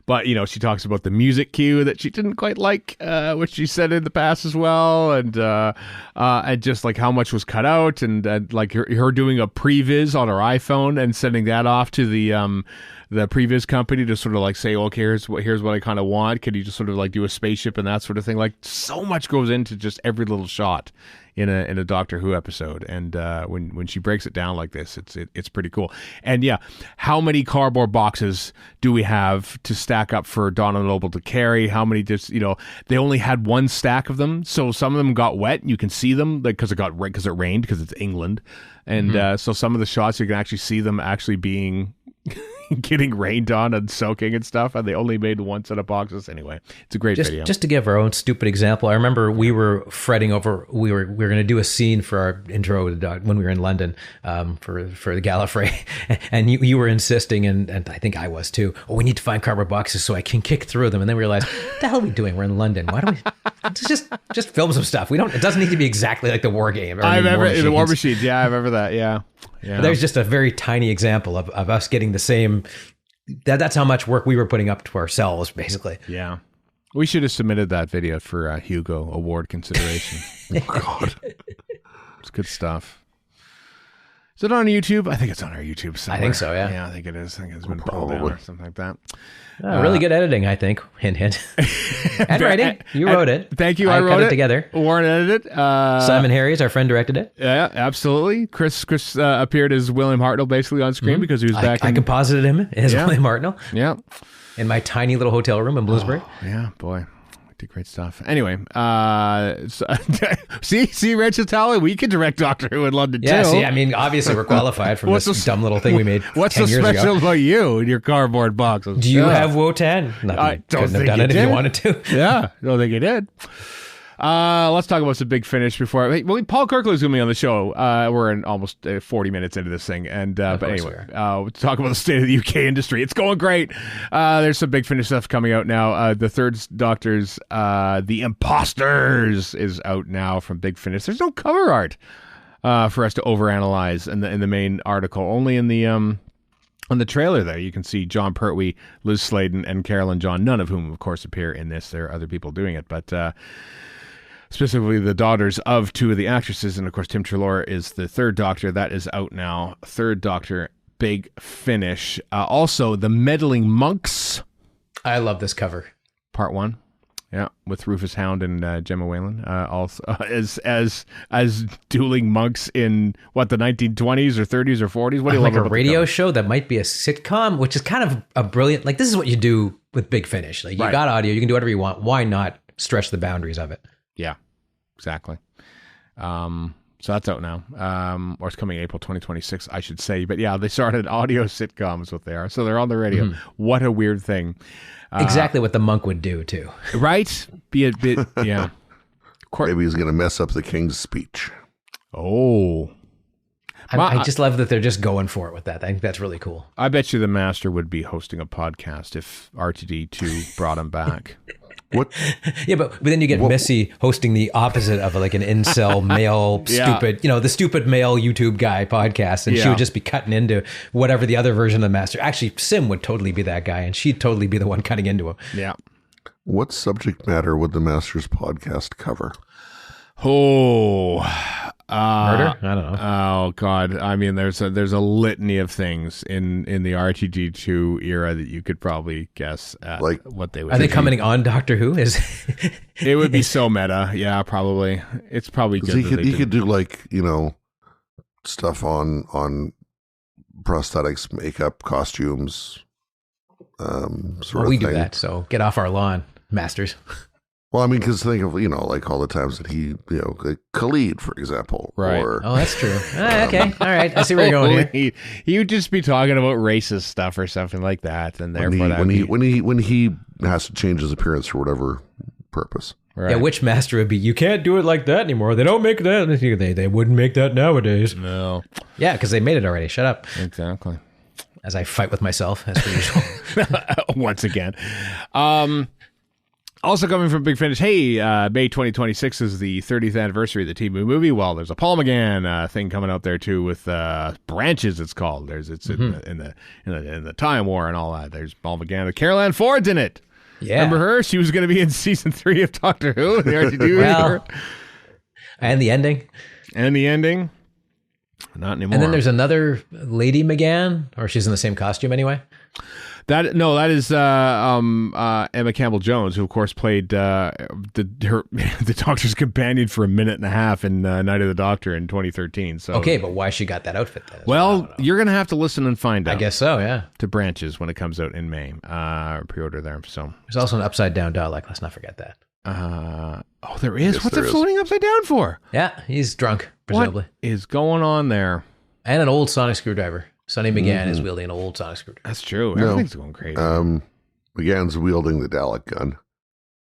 But, she talks about the music cue that she didn't quite like, which she said in the past as well. And just like how much was cut out, and like her doing a previs on her iPhone and sending that off to the previs company to sort of like say, okay, here's what I kind of want. Could you just sort of like do a spaceship and that sort of thing? Like so much goes into just every little shot in a Doctor Who episode, and when she breaks it down like this, it's pretty cool. And yeah, how many cardboard boxes do we have to stack up for Donna Noble to carry? How many they only had one stack of them, so some of them got wet. You can see them because it rained, because it's England, and so some of the shots you can actually see them actually being getting rained on and soaking and stuff, and they only made one set of boxes. Anyway, it's a great video. Just to give our own stupid example, I remember we were fretting over, we were going to do a scene for our intro when we were in London for the Gallifrey, and you were insisting, and I think I was too, we need to find cardboard boxes so I can kick through them. And then we realized, what the hell are we doing? We're in London. Why don't we just film some stuff? It doesn't need to be exactly like the War Game. The War Machines. Yeah, I remember that. Yeah. There's just a very tiny example of us getting the same. That's how much work we were putting up to ourselves, basically. Yeah. We should have submitted that video for Hugo Award consideration. Oh, God. It's good stuff. Is it on YouTube? I think it's on our YouTube somewhere. I think so, yeah. Yeah, I think it is. I think it's been pulled down or something like that. Really good editing, I think. Hint, hint. And writing. You wrote it. Thank you. I wrote cut it together. Warren edited it. Simon Harries, our friend, directed it. Yeah, absolutely. Chris appeared as William Hartnell basically on screen because he was back. I composited him as William Hartnell. Yeah. In my tiny little hotel room in Bloomsbury. Oh, yeah, boy. Did great stuff. Anyway, see, Rachel Talalay, we can direct Doctor Who in London too. Yeah, see, I mean, obviously we're qualified from this dumb little thing we made. What's 10 so years special ago. about you and your cardboard boxes? Do you have Wotan? I don't couldn't have done it if you wanted to. Yeah, I don't think you did. Let's talk about some big finish before. Paul Kirkley is going to be on the show. We're in almost 40 minutes into this thing, and but anyway, we'll talk about the state of the UK industry. It's going great. There's some big finish stuff coming out now. The third Doctor's The Imposters is out now from Big Finish. There's no cover art for us to overanalyze in the main article. Only in the on the trailer there, you can see John Pertwee, Liz Sladen, and Carolyn John, none of whom, of course, appear in this. There are other people doing it, but specifically the daughters of two of the actresses. And, of course, Tim Treloar is the third Doctor. That is out now. Third Doctor, Big Finish. Also, The Meddling Monks. I love this cover. Part 1. Yeah, with Rufus Hound and Gemma Whalen, also as dueling monks in the 1920s or 30s or 40s. What do you love about a radio show that might be a sitcom, which is kind of a brilliant. Like, this is what you do with Big Finish. Like, you got audio, you can do whatever you want. Why not stretch the boundaries of it? Yeah, exactly. So that's out now, or it's coming April 2026, I should say. But yeah, they started audio sitcoms, what they are. So they're on the radio. What a weird thing. Exactly what the monk would do, too. Right? Be a bit, yeah. Maybe he's going to mess up the king's speech. Oh. I just love that they're just going for it with that. I think that's really cool. I bet you the master would be hosting a podcast if RTD2 brought him back. What? Yeah, but then you get Missy hosting the opposite of like an incel male stupid, the stupid male YouTube guy podcast, and she would just be cutting into whatever the other version of the master. Actually, Sim would totally be that guy, and she'd totally be the one cutting into him. Yeah. What subject matter would the master's podcast cover? Oh, murder? I don't know. Oh God! I mean, there's a litany of things in the RTD2 era that you could probably guess at like what they would. Are they commenting on Doctor Who? It would be so meta. Yeah, probably. It's probably good. He could do like stuff on prosthetics, makeup, costumes. We do that. So get off our lawn, masters. Well, I mean, because think of, like all the times that he, like Khalid, for example. Right. Or, that's true. Okay. All right. I see where you're going here. He would just be talking about racist stuff or something like that. And therefore when he has to change his appearance for whatever purpose. Right. Yeah, which master would be, you can't do it like that anymore. They don't make that. They wouldn't make that nowadays. No. Yeah, because they made it already. Shut up. Exactly. As I fight with myself, as per usual. Once again. Also coming from Big Finish, hey, May 2026 is the 30th anniversary of the TV movie. Well, there's a Paul McGann thing coming out there too with Branches. It's called. It's in the Time War and all that. There's Paul McGann. Carol Ann Ford's in it. Yeah, remember her? She was going to be in season 3 of Doctor Who. The RTD and the ending. Not anymore. And then there's another Lady McGann, or she's in the same costume anyway. That is Emma Campbell-Jones, who of course played the Doctor's companion for a minute and a half in Night of the Doctor in 2013. So okay, but why she got that outfit then? Well, you're gonna have to listen and find out. I guess so. Yeah. To Branches when it comes out in May. Pre-order there. So there's also an upside down Dalek. Let's not forget that. There is. Yes, What's it floating upside down for? Yeah, he's drunk presumably. What is going on there? And an old sonic screwdriver. Sonny McGann is wielding an old sonic screwdriver. That's true. Everything's going crazy. McGann's wielding the Dalek gun.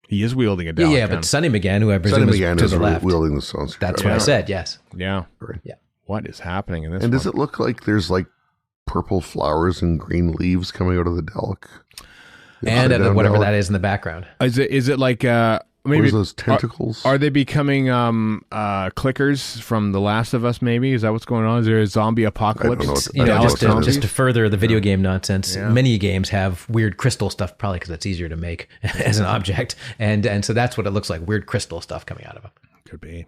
He is wielding a Dalek gun. But Sonny McGann, who I presume is to the left, wielding the sonic screwdriver. That's what I said. Yes. Yeah. Right. Yeah. What is happening in this? And does it look like there's like purple flowers and green leaves coming out of the Dalek? And whatever that is in the background. Is it like maybe what are those tentacles? Are they becoming clickers from The Last of Us? Maybe is that what's going on? Is there a zombie apocalypse? Just to further the video game nonsense. Yeah. Many games have weird crystal stuff, probably because it's easier to make as an object, and so that's what it looks like. Weird crystal stuff coming out of them. Could be.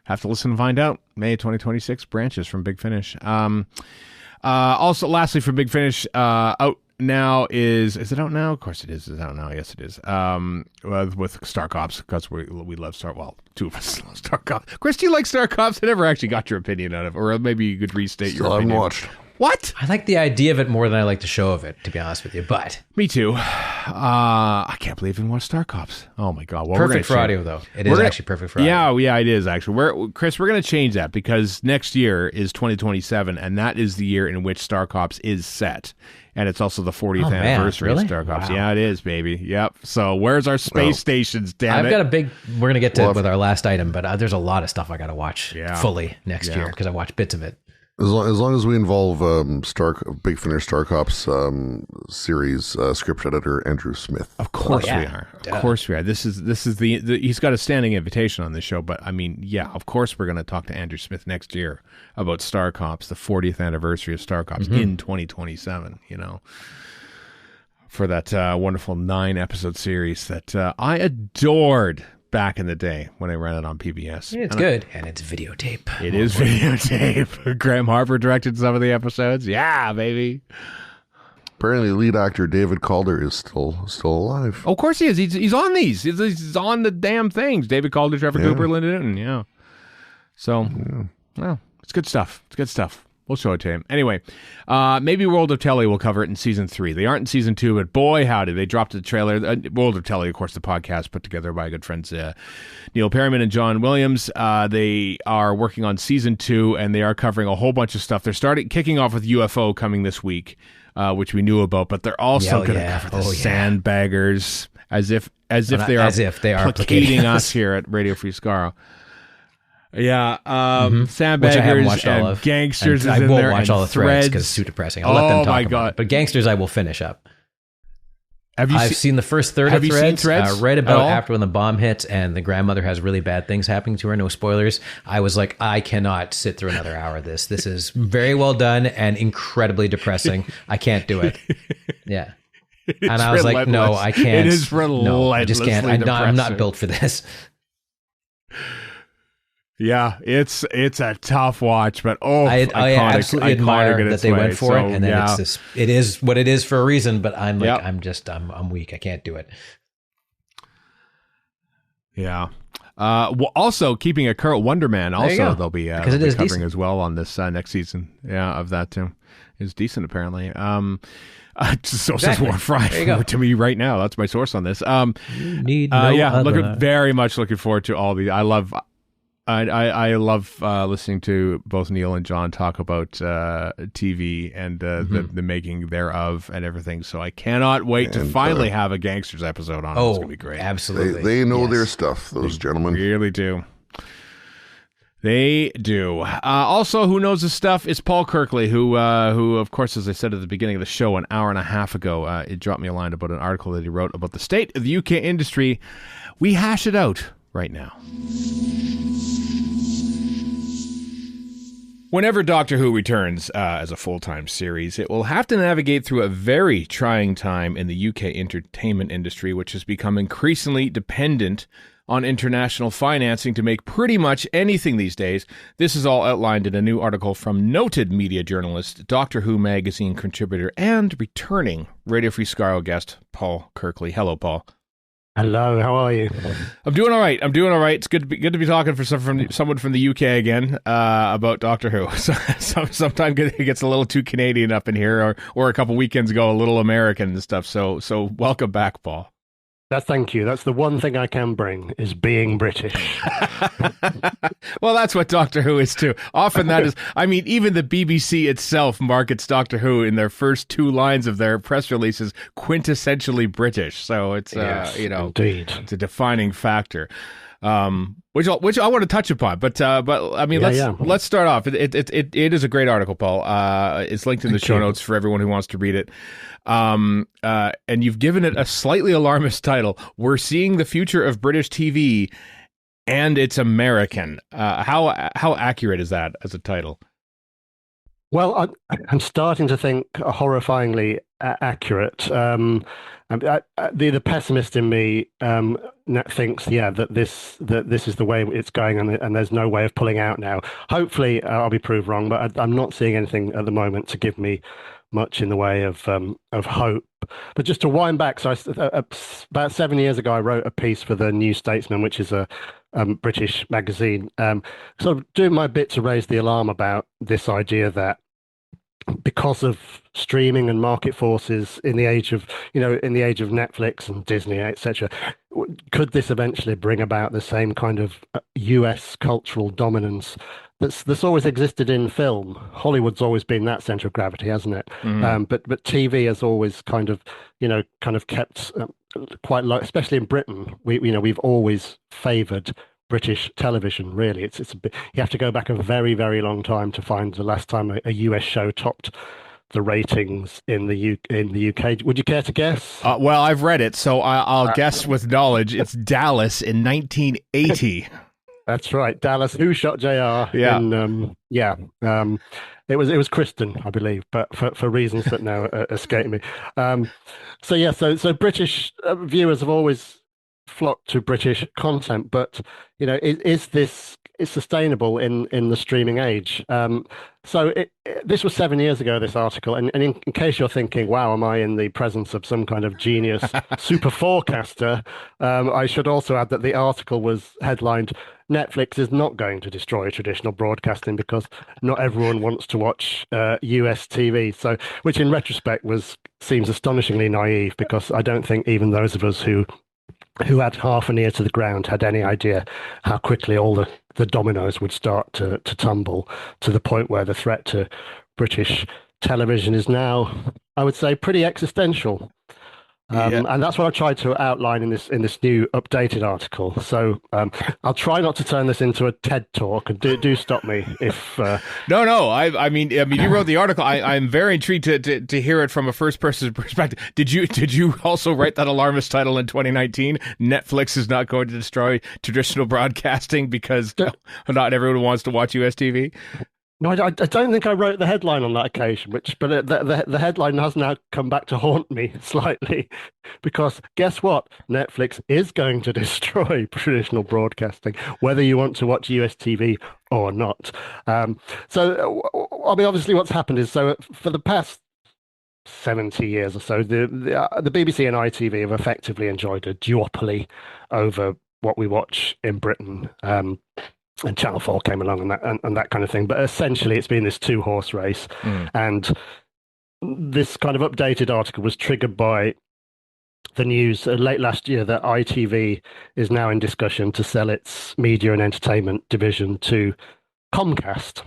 Have to listen and find out. May 2026, Branches from Big Finish. Also, lastly, from Big Finish, out now is it out now? Of course it is. It's out now. Yes, it is. With Star Cops, because we love two of us love Star Cops. Chris, do you like Star Cops? I never actually got your opinion on it, or maybe you could restate your opinion. I haven't watched. What? I like the idea of it more than I like the show of it, to be honest with you. But me too. I can't believe you watched Star Cops. Oh my god! Well, perfect for audio, though. It is actually perfect for audio. Yeah, it is actually. Chris, we're going to change that because next year is 2027, and that is the year in which Star Cops is set. And it's also the 40th anniversary of Star Cops. Wow. Yeah, it is, baby. Yep. So where's our space stations, damn it? I've got we're going to get to it with our last item, but there's a lot of stuff I got to watch fully next year because I watched bits of it. As long as we involve Big Finish Star Cops series script editor Andrew Smith. Of course we are. Duh. Of course we are. This is the he's got a standing invitation on this show, but I mean, yeah, of course we're going to talk to Andrew Smith next year about Star Cops, the 40th anniversary of Star Cops in 2027, for that wonderful 9-episode series that I adored back in the day when I ran it on PBS. It's good. And it's videotape. It is videotape. Graham Harper directed some of the episodes. Yeah, baby. Apparently, lead actor David Calder is still alive. Oh, of course he is. He's on these. He's on the damn things. David Calder, Trevor Cooper, Linda Newton. Yeah. So, well, it's good stuff. It's good stuff. We'll show it to him. Anyway, maybe World of Telly will cover it in season 3. They aren't in season 2, but boy, howdy, they dropped the trailer. World of Telly, of course, the podcast put together by good friends Neil Perryman and John Williams. They are working on season 2, and they are covering a whole bunch of stuff. They're kicking off with UFO coming this week, which we knew about, but they're also going to cover the Sandbaggers, as if they are placating us here at Radio Free Skaro. Yeah, Sandbaggers and Gangsters is in there. I won't watch all the threads because it's too depressing. I'll let them talk about it. But Gangsters I will finish up. I've seen the first third of Threads. I read about after when the bomb hits and the grandmother has really bad things happening to her. No spoilers. I was like, I cannot sit through another hour of this. This is very well done and incredibly depressing. I can't do it. Yeah. And I was like, no, I can't. It is relentlessly No, I just can't. I'm not built for this. Yeah, it's a tough watch, but I absolutely admire that they went for it, and then it is what it is for a reason. But I'm like, I'm weak. I can't do it. Yeah. Well, also keeping a current Wonder Man. Also, they'll be covering decent as well on this next season. Yeah, of that too. It's decent apparently. So says Warren Fry to me right now. That's my source on this. Very much looking forward to all the. I love listening to both Neil and John talk about TV and the making thereof and everything. So I cannot wait to finally have a Gangsters episode on. It's going to be great. Absolutely. They know their stuff, those gentlemen. They really do. They do. Also, who knows his stuff is Paul Kirkley, who, of course, as I said at the beginning of the show, an hour and a half ago, it dropped me a line about an article that he wrote about the state of the UK industry. We hash it out right now. Whenever Doctor Who returns as a full-time series, it will have to navigate through a very trying time in the UK entertainment industry, which has become increasingly dependent on international financing to make pretty much anything these days. This is all outlined in a new article from noted media journalist, Doctor Who magazine contributor, and returning Radio Free Skaro guest, Paul Kirkley. Hello, Paul. Hello, how are you? I'm doing all right. It's good to be talking for someone from the UK again about Doctor Who. Sometimes it gets a little too Canadian up in here, or a couple weekends ago, a little American and stuff. So welcome back, Paul. Thank you. That's the one thing I can bring, is being British. Well, that's what Doctor Who is too. Often that is, even the BBC itself markets Doctor Who in their first 2 lines of their press releases quintessentially British. So it's, indeed. It's a defining factor. Which I want to touch upon, but let's start off. It is a great article, Paul. It's linked in the show notes for everyone who wants to read it. And you've given it a slightly alarmist title. We're seeing the future of British TV, and it's American. How accurate is that as a title? Well, I'm starting to think horrifyingly accurate. The pessimist in me thinks, that this is the way it's going, and there's no way of pulling out now. Hopefully, I'll be proved wrong, but I'm not seeing anything at the moment to give me much in the way of hope. But just to wind back, so about 7 years ago, I wrote a piece for the New Statesman, which is a British magazine, sort of doing my bit to raise the alarm about this idea that because of streaming and market forces in the age of Netflix and Disney, etc., could this eventually bring about the same kind of US cultural dominance that's always existed in film? Hollywood's always been that center of gravity, hasn't it? Mm-hmm. But TV has always kind of kept quite low, especially in Britain. We've always favored British television, really. It's a bit, you have to go back a very, very long time to find the last time a US show topped the ratings in the UK. Would you care to guess? Well, I've read it, so I'll guess with knowledge. It's Dallas in 1980. That's right, Dallas. Who Shot JR? Yeah. It was Kristen, I believe, but for reasons that now escape me. So British viewers have always flocked to British content, but is this sustainable in the streaming age? This was 7 years ago, this article, and in case you're thinking, wow, am I in the presence of some kind of genius super forecaster, I should also add that the article was headlined Netflix is not going to destroy traditional broadcasting because not everyone wants to watch US TV. So, which in retrospect seems astonishingly naive, because I don't think even those of us who had half an ear to the ground had any idea how quickly all the dominoes would start to tumble, to the point where the threat to British television is now, I would say, pretty existential. And that's what I tried to outline in this new updated article. So I'll try not to turn this into a TED talk, and do stop me if. No. I mean, you wrote the article. I'm very intrigued to hear it from a first person perspective. Did you also write that alarmist title in 2019? Netflix is not going to destroy traditional broadcasting because not everyone wants to watch US TV. No, I don't think I wrote the headline on that occasion, but the headline has now come back to haunt me slightly, because guess what? Netflix is going to destroy traditional broadcasting, whether you want to watch US TV or not. So, I mean, obviously what's happened is, so for the past 70 years or so, the BBC and ITV have effectively enjoyed a duopoly over what we watch in Britain. And Channel 4 came along and that kind of thing. But essentially, it's been this two-horse race. And this kind of updated article was triggered by the news late last year that ITV is now in discussion to sell its media and entertainment division to Comcast,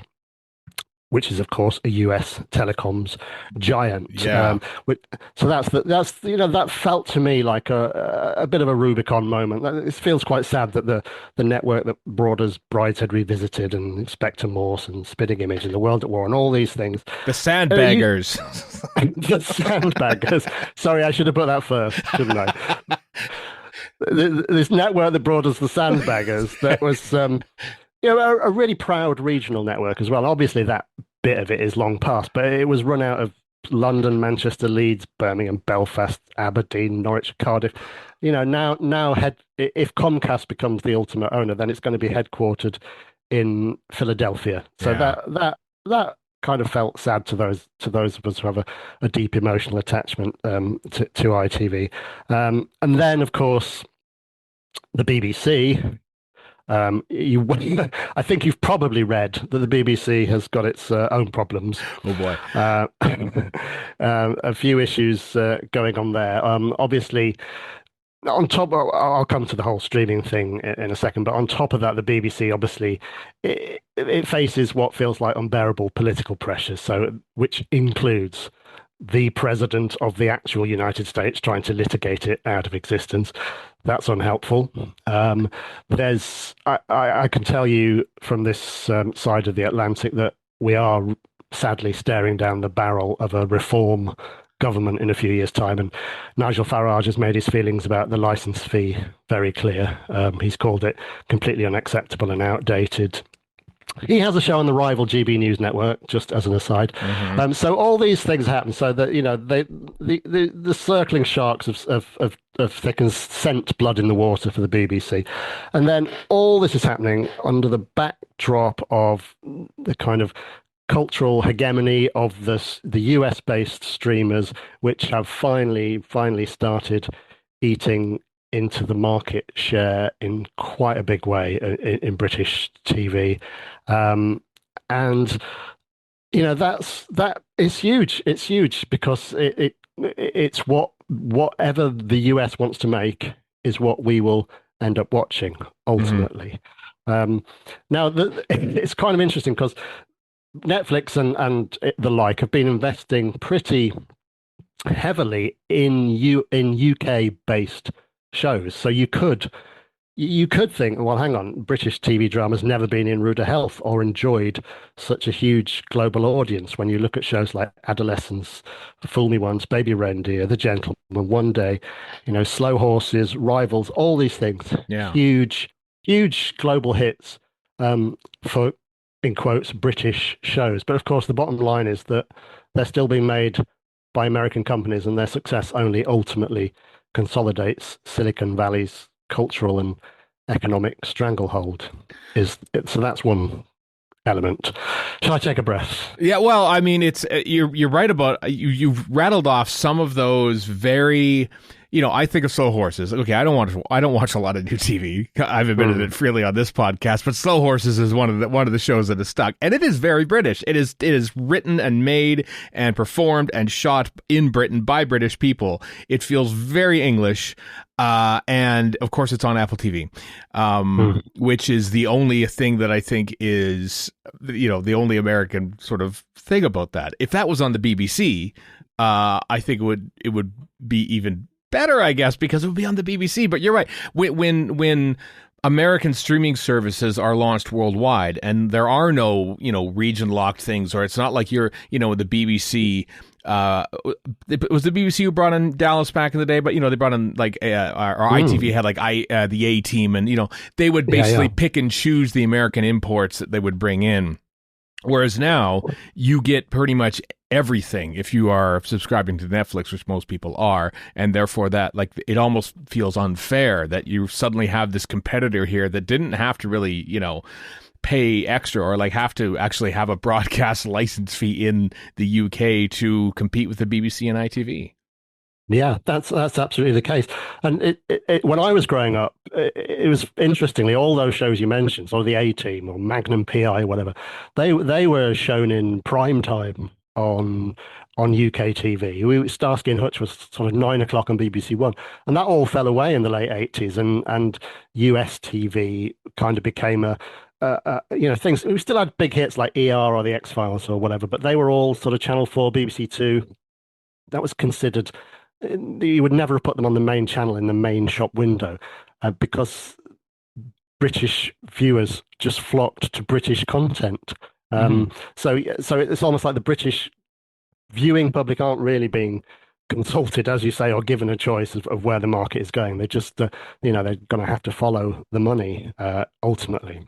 which is, of course, a US telecoms giant. Yeah. So that felt to me like a bit of a Rubicon moment. It feels quite sad that the network that brought us Brideshead Revisited and Inspector Morse and Spitting Image and The World at War and all these things. The Sandbaggers. The Sandbaggers. Sorry, I should have put that first, shouldn't I? This network that brought us the Sandbaggers, that was... a really proud regional network as well. Obviously, that bit of it is long past, but it was run out of London, Manchester, Leeds, Birmingham, Belfast, Aberdeen, Norwich, Cardiff. Now, if Comcast becomes the ultimate owner, then it's going to be headquartered in Philadelphia. So that kind of felt sad to those of us who have a deep emotional attachment to ITV. And then, of course, the BBC. I think you've probably read that the BBC has got its own problems. Oh boy! A few issues going on there. Obviously, on top, I'll come to the whole streaming thing in a second. But on top of that, the BBC obviously it faces what feels like unbearable political pressure. So, which includes the president of the actual United States trying to litigate it out of existence. That's unhelpful. I can tell you from this side of the Atlantic that we are sadly staring down the barrel of a reform government in a few years' time. And Nigel Farage has made his feelings about the licence fee very clear. He's called it completely unacceptable and outdated. He has a show on the rival GB News network, just as an aside. Mm-hmm. So all these things happen, so that the circling sharks of thick and scent blood in the water for the BBC, and then all this is happening under the backdrop of the kind of cultural hegemony of the US-based streamers, which have finally started eating into the market share in quite a big way in British TV. And that is huge. It's huge because it's whatever the US wants to make is what we will end up watching ultimately. Now it's kind of interesting because Netflix and the like have been investing pretty heavily in UK based shows. So you could think, well, hang on, British TV drama's never been in ruder health or enjoyed such a huge global audience. When you look at shows like Adolescence, Fool Me Once, Baby Reindeer, The Gentleman, One Day, Slow Horses, Rivals, all these things, huge global hits for, in quotes, British shows. But of course, the bottom line is that they're still being made by American companies, and their success only ultimately consolidates Silicon Valley's cultural and economic stranglehold. So that's one element. Shall I take a breath? Yeah, well, I mean, it's you're right about you've rattled off some of those very I think of Slow Horses. Okay, I don't watch a lot of new TV. I've admitted it freely on this podcast, but Slow Horses is one of the shows that is stuck, and it is very British. It is written and made and performed and shot in Britain by British people. It feels very English. And of course it's on Apple TV, which is the only thing that I think is, the only American sort of thing about that. If that was on the BBC, I think it would be even better, I guess, because it would be on the BBC. But you're right. When American streaming services are launched worldwide and there are no, region locked things, or it's not like you're, the BBC. It was the BBC who brought in Dallas back in the day, but they brought in like our ITV had like the A Team, and they would basically pick and choose the American imports that they would bring in. Whereas now you get pretty much everything if you are subscribing to Netflix, which most people are, and therefore that it almost feels unfair that you suddenly have this competitor here that didn't have to really pay extra or have to actually have a broadcast license fee in the UK to compete with the BBC and ITV. Yeah, that's absolutely the case. And when I was growing up, it was interestingly all those shows you mentioned, or the A Team or Magnum PI, whatever, they were shown in prime time on UK TV. Starsky and Hutch was sort of 9 o'clock on BBC One, and that all fell away in the late 80s, and US TV kind of became things. We still had big hits like ER or the X-Files or whatever, but they were all sort of Channel 4, BBC Two. That was considered. You would never have put them on the main channel in the main shop window because British viewers just flocked to British content. So it's almost like the British viewing public aren't really being consulted, as you say, or given a choice of where the market is going. They just, they're going to have to follow the money ultimately.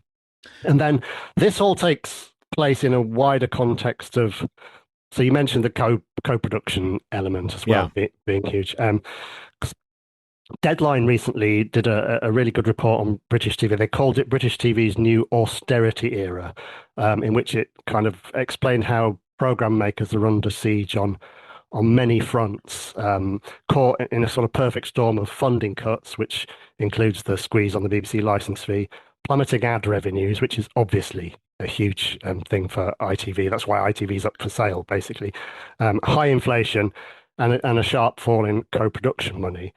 And then this all takes place in a wider context of. So you mentioned the co-production element as well, being huge. Deadline recently did a really good report on British TV. They called it British TV's new austerity era, in which it kind of explained how program makers are under siege on many fronts, caught in a sort of perfect storm of funding cuts, which includes the squeeze on the BBC licence fee, plummeting ad revenues, which is obviously a huge thing for ITV. That's why ITV is up for sale, basically. High inflation and a sharp fall in co-production money.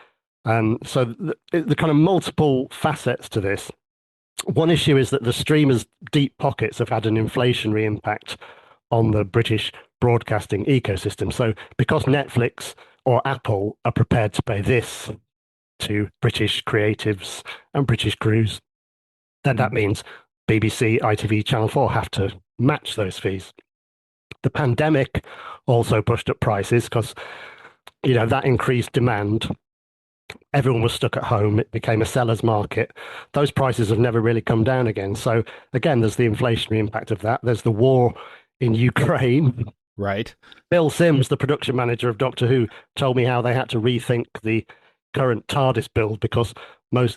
So the kind of multiple facets to this. One issue is that the streamers' deep pockets have had an inflationary impact on the British broadcasting ecosystem. So because Netflix or Apple are prepared to pay this to British creatives and British crews, then that means BBC, ITV, Channel 4 have to match those fees. The pandemic also pushed up prices because, that increased demand. Everyone was stuck at home. It became a seller's market. Those prices have never really come down again. So again, there's the inflationary impact of that. There's the war in Ukraine. Right. Bill Sims, the production manager of Doctor Who, told me how they had to rethink the current TARDIS build because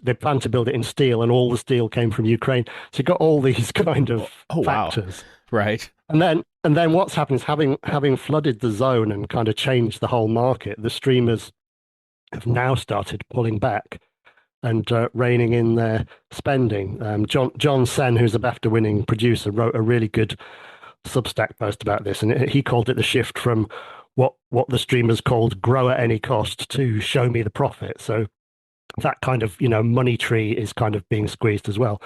they planned to build it in steel, and all the steel came from Ukraine. So you've got all these kind of factors, right? And then what's happened is having flooded the zone and kind of changed the whole market. The streamers have now started pulling back and reining in their spending. John Sen, who's a BAFTA-winning producer, wrote a really good Substack post about this, and he called it the shift from what the streamers called grow at any cost to show me the profit. So that kind of money tree is kind of being squeezed as well,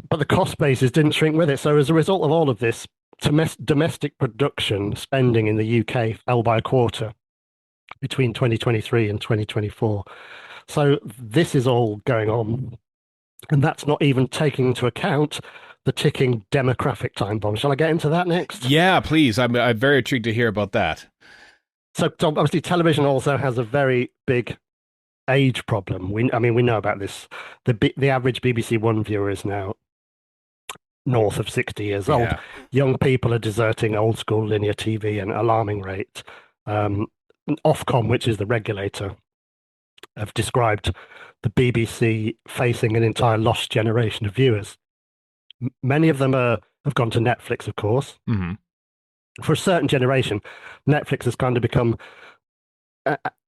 but the cost bases didn't shrink with it. So as a result of all of this, domestic production spending in the UK fell by a quarter between 2023 and 2024. So this is all going on, and that's not even taking into account the ticking demographic time bomb. Shall I get into that next? Yeah, please. I'm very intrigued to hear about that. So obviously television also has a very big age problem. We know about this. The average BBC One viewer is now north of 60 years old. Young people are deserting old school linear TV at an alarming rate. Ofcom, which is the regulator, have described the BBC facing an entire lost generation of viewers. Many of them have gone to Netflix, of course. Mm-hmm. For a certain generation, Netflix has kind of become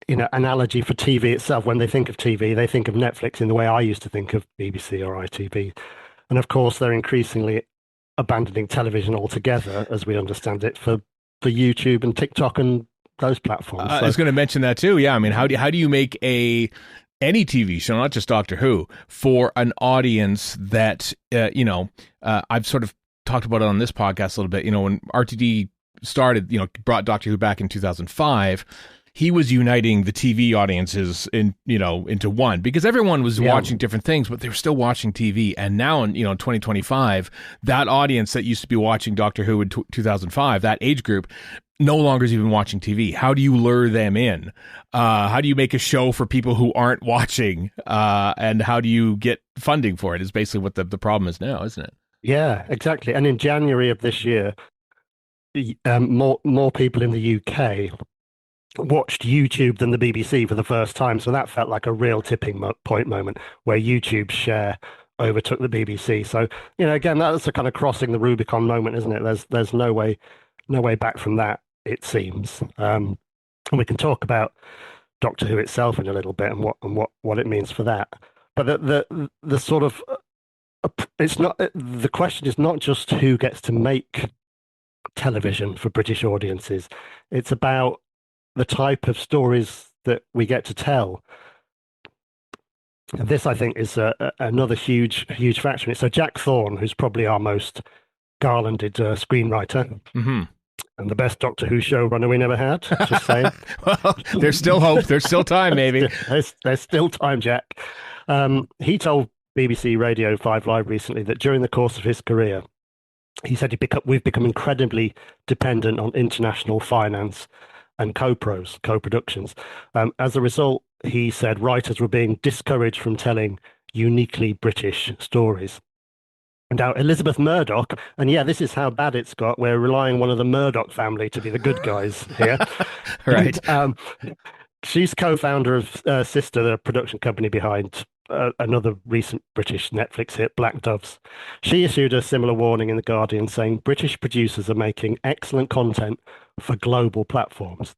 analogy for TV itself. When they think of TV, they think of Netflix in the way I used to think of BBC or ITV. And of course, they're increasingly abandoning television altogether, as we understand it, for YouTube and TikTok and those platforms. I was going to mention that too. Yeah, I mean, how do you make any TV show, not just Doctor Who, for an audience that I've sort of talked about it on this podcast a little bit. When RTD started, brought Doctor Who back in 2005. He was uniting the TV audiences into one, because everyone was watching different things, but they were still watching TV. And now in 2025, that audience that used to be watching Doctor Who in 2005, that age group, no longer is even watching TV. How do you lure them in? How do you make a show for people who aren't watching? And how do you get funding for it? Is basically what the problem is now, isn't it? Yeah, exactly. And in January of this year, more people in the UK watched YouTube than the BBC for the first time. So that felt like a real tipping point moment where YouTube's share overtook the BBC. So, again, that's a kind of crossing the Rubicon moment, isn't it? There's no way back from that, it seems. And we can talk about Doctor Who itself in a little bit and what it means for that. But the sort of it's not, the question is not just who gets to make television for British audiences. It's about the type of stories that we get to tell. And this, I think, is another huge factor in it. So Jack Thorne, who's probably our most garlanded screenwriter, and the best Doctor Who showrunner we never had, just saying. Well, there's still hope. There's still time, maybe. There's still time, Jack. He told BBC Radio 5 Live recently that during the course of his career, he said we've become incredibly dependent on international finance and co-productions. As a result, he said writers were being discouraged from telling uniquely British stories. Now, Elizabeth Murdoch, and this is how bad it's got. We're relying on one of the Murdoch family to be the good guys here. Right. She's co-founder of Sister, the production company behind another recent British Netflix hit, Black Doves. She issued a similar warning in The Guardian saying British producers are making excellent content for global platforms.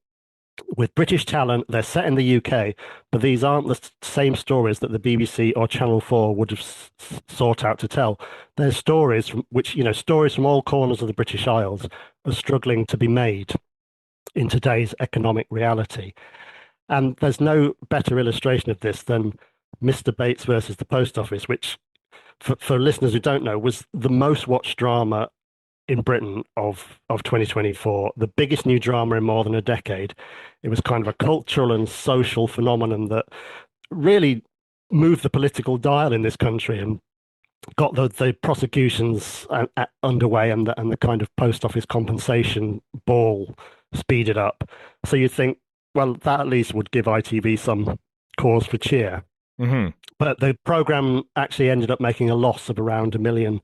With British talent, they're set in the UK, but these aren't the same stories that the BBC or Channel 4 would have sought out to tell. They're stories stories from all corners of the British Isles are struggling to be made in today's economic reality. And there's no better illustration of this than Mr. Bates versus the Post Office, which, for listeners who don't know, was the most watched drama in Britain of 2024, the biggest new drama in more than a decade. It was kind of a cultural and social phenomenon that really moved the political dial in this country and got the prosecutions underway and the kind of post office compensation ball speeded up. So you'd think, well, that at least would give ITV some cause for cheer. Mm-hmm. But the programme actually ended up making a loss of around £1 million.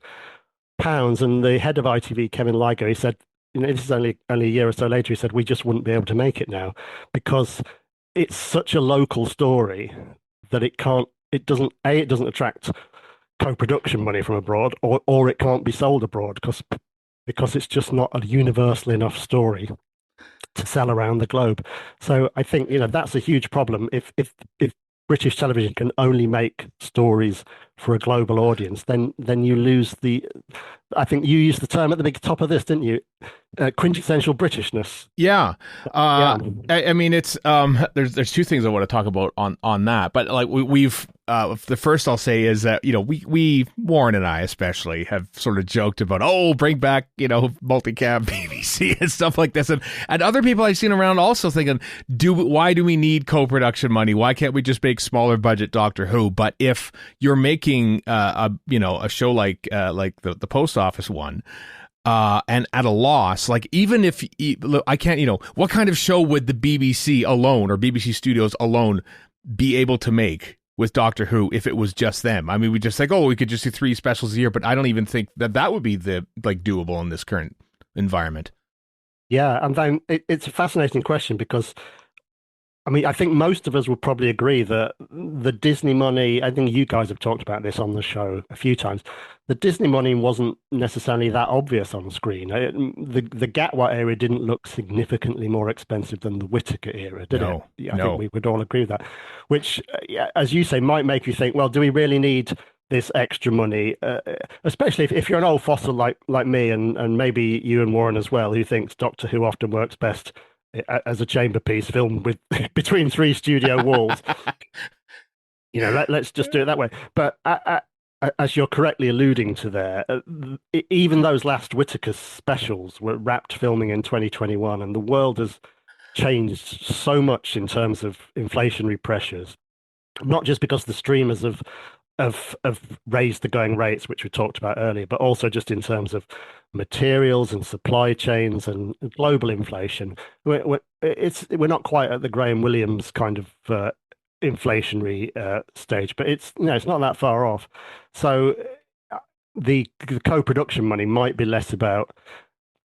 And the head of ITV, Kevin Ligo, he said, this is only a year or so later, he said, we just wouldn't be able to make it now because it's such a local story that it doesn't attract co-production money from abroad, or it can't be sold abroad because it's just not a universal enough story to sell around the globe. So I think, that's a huge problem. If British television can only make stories for a global audience, then you lose I think you used the term at the big top of this, didn't you? Quintessential Britishness. Yeah. I mean, it's there's two things I want to talk about on that, but like we've the first I'll say is that we Warren and I especially have sort of joked about bring back multicam BBC and stuff like this, and other people I've seen around also thinking why do we need co-production money? Why can't we just make smaller budget Doctor Who? But if you're making a show like the Post Office one, and at a loss, like even if I can't, what kind of show would the BBC alone or BBC Studios alone be able to make with Doctor Who if it was just them? I mean, we just we could just do 3 specials a year, but I don't even think that would be doable in this current environment. Yeah, and then it's a fascinating question because I mean, I think most of us will probably agree that the Disney money, I think you guys have talked about this on the show a few times. The Disney money wasn't necessarily that obvious on screen. The Gatwa era didn't look significantly more expensive than the Whittaker era, did it? Yeah, I think we would all agree with that. Which, as you say, might make you think, well, do we really need this extra money? Especially if you're an old fossil like me, and maybe you and Warren as well, who thinks Doctor Who often works best as a chamber piece filmed with between three studio walls. Let's just do it that way. But as you're correctly alluding to there, even those last Whittaker specials were wrapped filming in 2021, and the world has changed so much in terms of inflationary pressures, not just because the streamers have raised the going rates, which we talked about earlier, but also just in terms of materials and supply chains and global inflation. We're not quite at the Graham Williams kind of inflationary stage, but it's not that far off. So the co-production money might be less about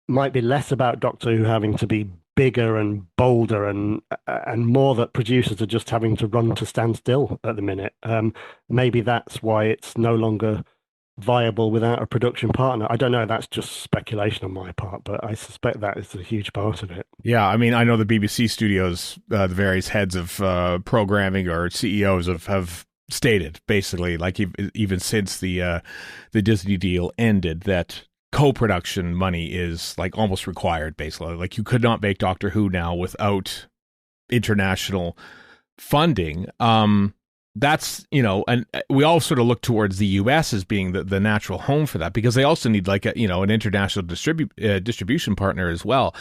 Doctor Who having to be bigger and bolder, and more that producers are just having to run to stand still at the minute. Maybe that's why it's no longer viable without a production partner. I don't know. That's just speculation on my part, but I suspect that is a huge part of it. Yeah, I mean, I know the BBC studios, the various heads of programming or CEOs have stated basically, like even since the Disney deal ended, that co-production money is like almost required, basically. Like you could not make Doctor Who now without international funding. That's, and we all sort of look towards the US as being the natural home for that, because they also need like an international distribution partner as well.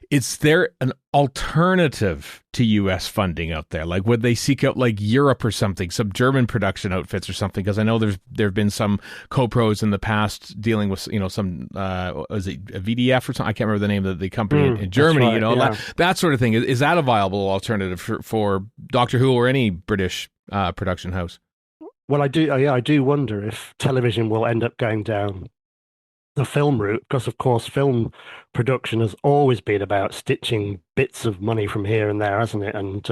Is there an alternative to US funding out there? Like, would they seek out like Europe or something, some German production outfits or something? Because I know there have been some co-pros in the past dealing with, some, was it a VDF or something? I can't remember the name of the company in Germany, right, that sort of thing. Is that a viable alternative for Doctor Who or any British production house? Well, I do wonder if television will end up going down the film route, because of course film production has always been about stitching bits of money from here and there, hasn't it? And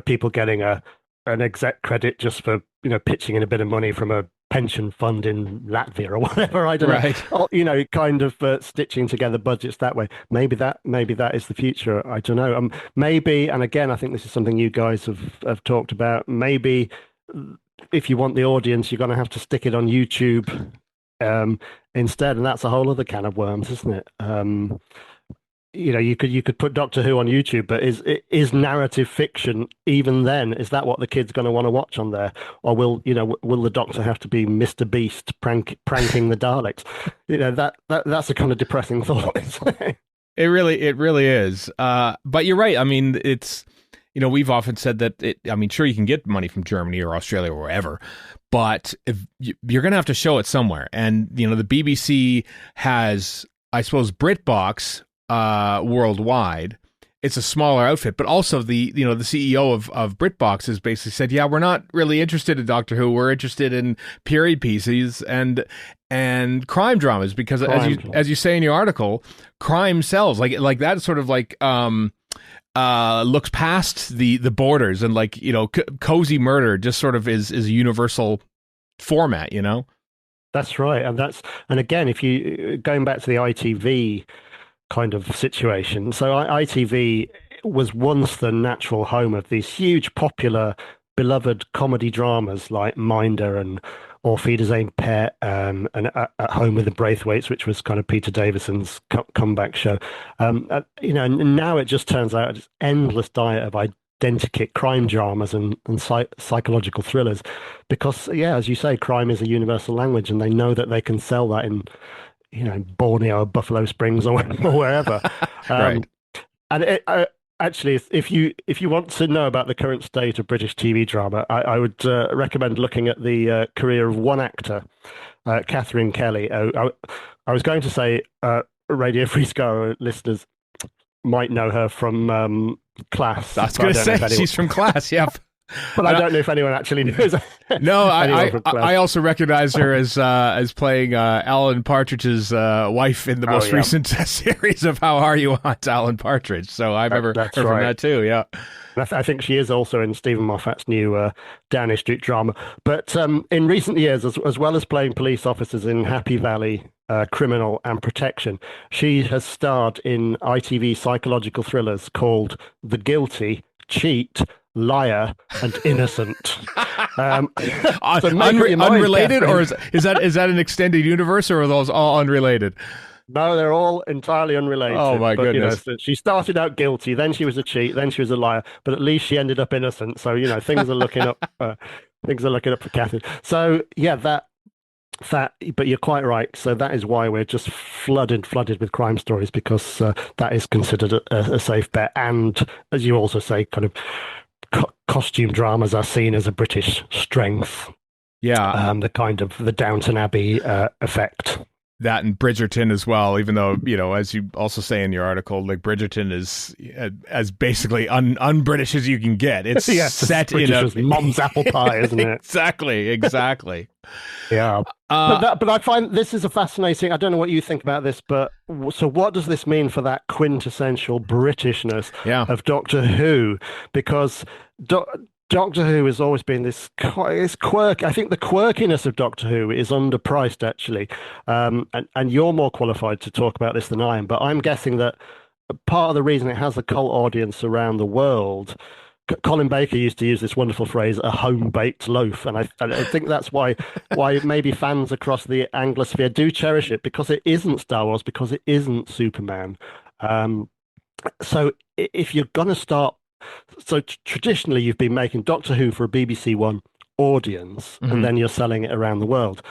people getting an exec credit just for pitching in a bit of money from a pension fund in Latvia or whatever. I don't know. Kind of stitching together budgets that way. Maybe that is the future. I don't know. Maybe, and again, I think this is something you guys have talked about. Maybe if you want the audience, you're going to have to stick it on YouTube instead, and that's a whole other can of worms, isn't it? You could put Doctor Who on YouTube, but is narrative fiction even then? Is that what the kid's going to want to watch on there, or will the Doctor have to be Mr. Beast pranking the Daleks? That's a kind of depressing thought, isn't it? It really is. But you're right. I mean, it's. We've often said that sure, you can get money from Germany or Australia or wherever, but if you're going to have to show it somewhere. And, the BBC has, I suppose, BritBox worldwide. It's a smaller outfit, but also the CEO of BritBox has basically said, yeah, we're not really interested in Doctor Who. We're interested in period pieces and crime dramas, because as you say in your article, crime sells. Like that sort of like, looks past the borders, and like cozy murder just sort of is a universal format. That's right, and again, if you going back to the ITV kind of situation, so ITV was once the natural home of these huge, popular, beloved comedy dramas like Minder and Or Feeder's Own Pet, and At Home with the Braithwaites, which was kind of Peter Davison's comeback show. And now it just turns out it's endless diet of identikit crime dramas and psychological thrillers, because, as you say, crime is a universal language, and they know that they can sell that in, Borneo, Buffalo Springs, or wherever. Right. And actually, if you want to know about the current state of British TV drama, I would recommend looking at the career of one actor, Catherine Kelly. I was going to say Radio Free Skaro listeners might know her from Class. I was going to say she's from Class. Yeah. But I don't know if anyone actually knows. No, anyone from Claire. I also recognize her as playing Alan Partridge's wife in the most recent series of How Are You Aunt Alan Partridge. So I've ever heard from that too. Yeah, I think she is also in Stephen Moffat's new Downing Street drama. But in recent years, as well as playing police officers in Happy Valley, Criminal and Protection, she has starred in ITV psychological thrillers called The Guilty, Cheat, Liar, and Innocent. Unrelated, or is that an extended universe, or are those all unrelated? No, they're all entirely unrelated. Oh my goodness! You know, she started out guilty, then she was a cheat, then she was a liar, but at least she ended up innocent. So things are looking up. Things are looking up for Catherine. So yeah, that. But you're quite right. So that is why we're just flooded with crime stories, because that is considered a safe bet. And as you also say, kind of costume dramas are seen as a British strength. Yeah, the kind of the Downton Abbey effect. That and Bridgerton as well, even though, as you also say in your article, like Bridgerton is as basically un-British as you can get. It's set in a mom's apple pie, isn't it? Exactly. Yeah. But I find this is a fascinating, I don't know what you think about this, but so what does this mean for that quintessential Britishness of Doctor Who? Because Doctor Who has always been this quirk. I think the quirkiness of Doctor Who is underpriced, actually. And you're more qualified to talk about this than I am. But I'm guessing that part of the reason it has a cult audience around the world, Colin Baker used to use this wonderful phrase, a home-baked loaf. And I think that's why maybe fans across the Anglosphere do cherish it, because it isn't Star Wars, because it isn't Superman. So if you're going to start... So traditionally, you've been making Doctor Who for a BBC One audience, and then you're selling it around the world.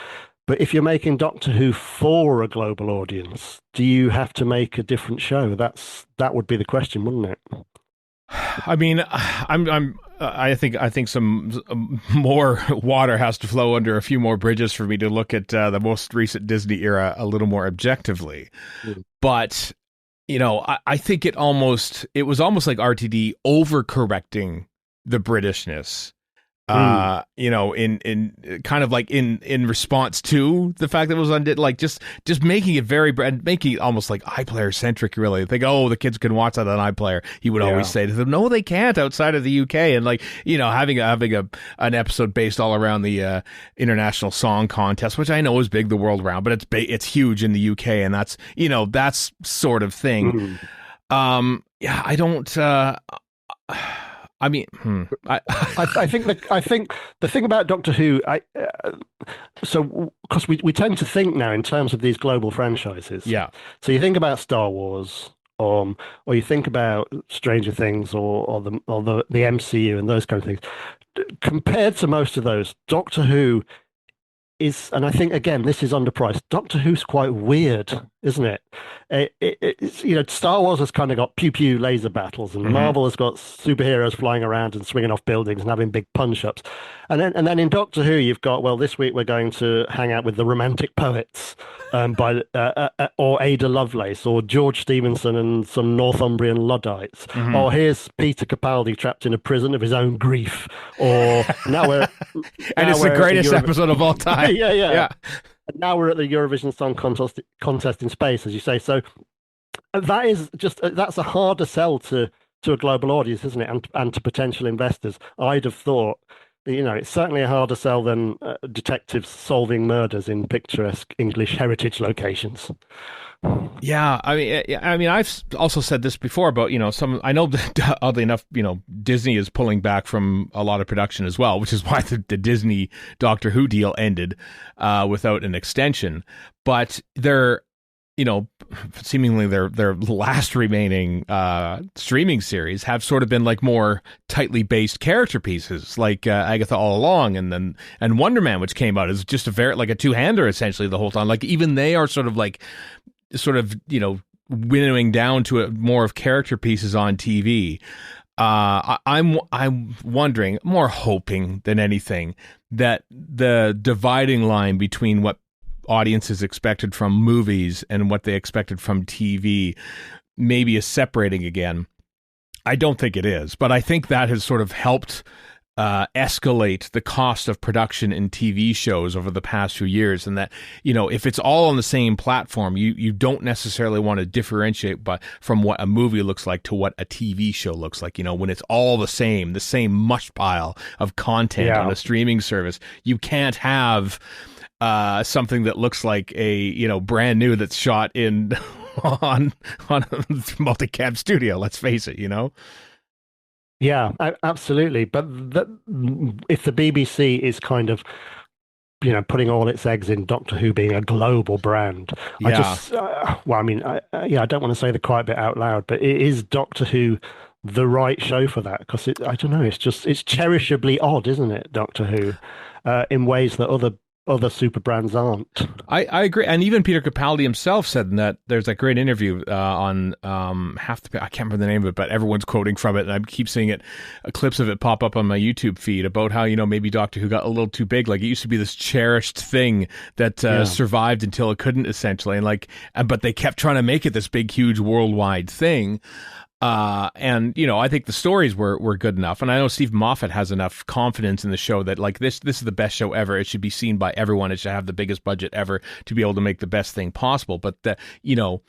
But if you're making Doctor Who for a global audience, do you have to make a different show? That would be the question, wouldn't it? I mean, I think some more water has to flow under a few more bridges for me to look at the most recent Disney era a little more objectively. But I think it was almost like RTD overcorrecting the Britishness, in kind of like in response to the fact that it was undid, like just making it making it almost like iPlayer centric, really. Think, the kids can watch that on iPlayer. He would always say to them, no, they can't outside of the UK. And like, having an episode based all around the international song contest, which I know is big the world round, but it's huge in the UK, and that's that's sort of thing. I don't. I mean, I think the thing about Doctor Who, because we tend to think now in terms of these global franchises. Yeah. So you think about Star Wars, or you think about Stranger Things, or the MCU and those kind of things. Compared to most of those, Doctor Who is, and I think again this is underpriced. Doctor Who's quite weird, isn't it? It's Star Wars has kind of got pew pew laser battles, and Marvel has got superheroes flying around and swinging off buildings and having big punch ups, and then in Doctor Who you've got, well, this week we're going to hang out with the Romantic Poets, or Ada Lovelace, or George Stevenson and some Northumbrian Luddites, or here's Peter Capaldi trapped in a prison of his own grief, or now we're and it's the greatest episode of all time. Yeah. And now we're at the Eurovision Song Contest in space, as you say. So that's a harder sell to a global audience, isn't it? And to potential investors. I'd have thought, it's certainly a harder sell than detectives solving murders in picturesque English heritage locations. Yeah, I mean, I've also said this before about, I know that oddly enough, Disney is pulling back from a lot of production as well, which is why the Disney Doctor Who deal ended without an extension. But they're, seemingly their last remaining streaming series have sort of been like more tightly based character pieces, like Agatha All Along, and Wonder Man, which came out as just a two-hander essentially the whole time. Like even they are sort of winnowing down to more of character pieces on TV. I'm wondering, more hoping than anything, that the dividing line between what audiences expected from movies and what they expected from TV maybe is separating again. I don't think it is, but I think that has sort of helped escalate the cost of production in TV shows over the past few years, and that, you know, if it's all on the same platform, you don't necessarily want to differentiate from what a movie looks like to what a TV show looks like. You know, when it's all the same mush pile of content on a streaming service, you can't have something that looks like a, you know, brand new that's shot in on a multicam studio. Let's face it, you know. Yeah, absolutely. But if the BBC is kind of, you know, putting all its eggs in Doctor Who being a global brand, I just, well, I mean, I don't want to say the quiet bit out loud, but is Doctor Who the right show for that? Because I don't know, it's cherishably odd, isn't it, Doctor Who, in ways that other super brands aren't. I agree, and even Peter Capaldi himself said that there's that great interview on I can't remember the name of it, but everyone's quoting from it, and I keep seeing it, clips of it pop up on my YouTube feed about how, you know, maybe Doctor Who got a little too big. Like, it used to be this cherished thing that survived until it couldn't, essentially, and but they kept trying to make it this big, huge, worldwide thing. And, you know, I think the stories were good enough, and I know Steve Moffat has enough confidence in the show that, like, this is the best show ever. It should be seen by everyone. It should have the biggest budget ever to be able to make the best thing possible. But you know,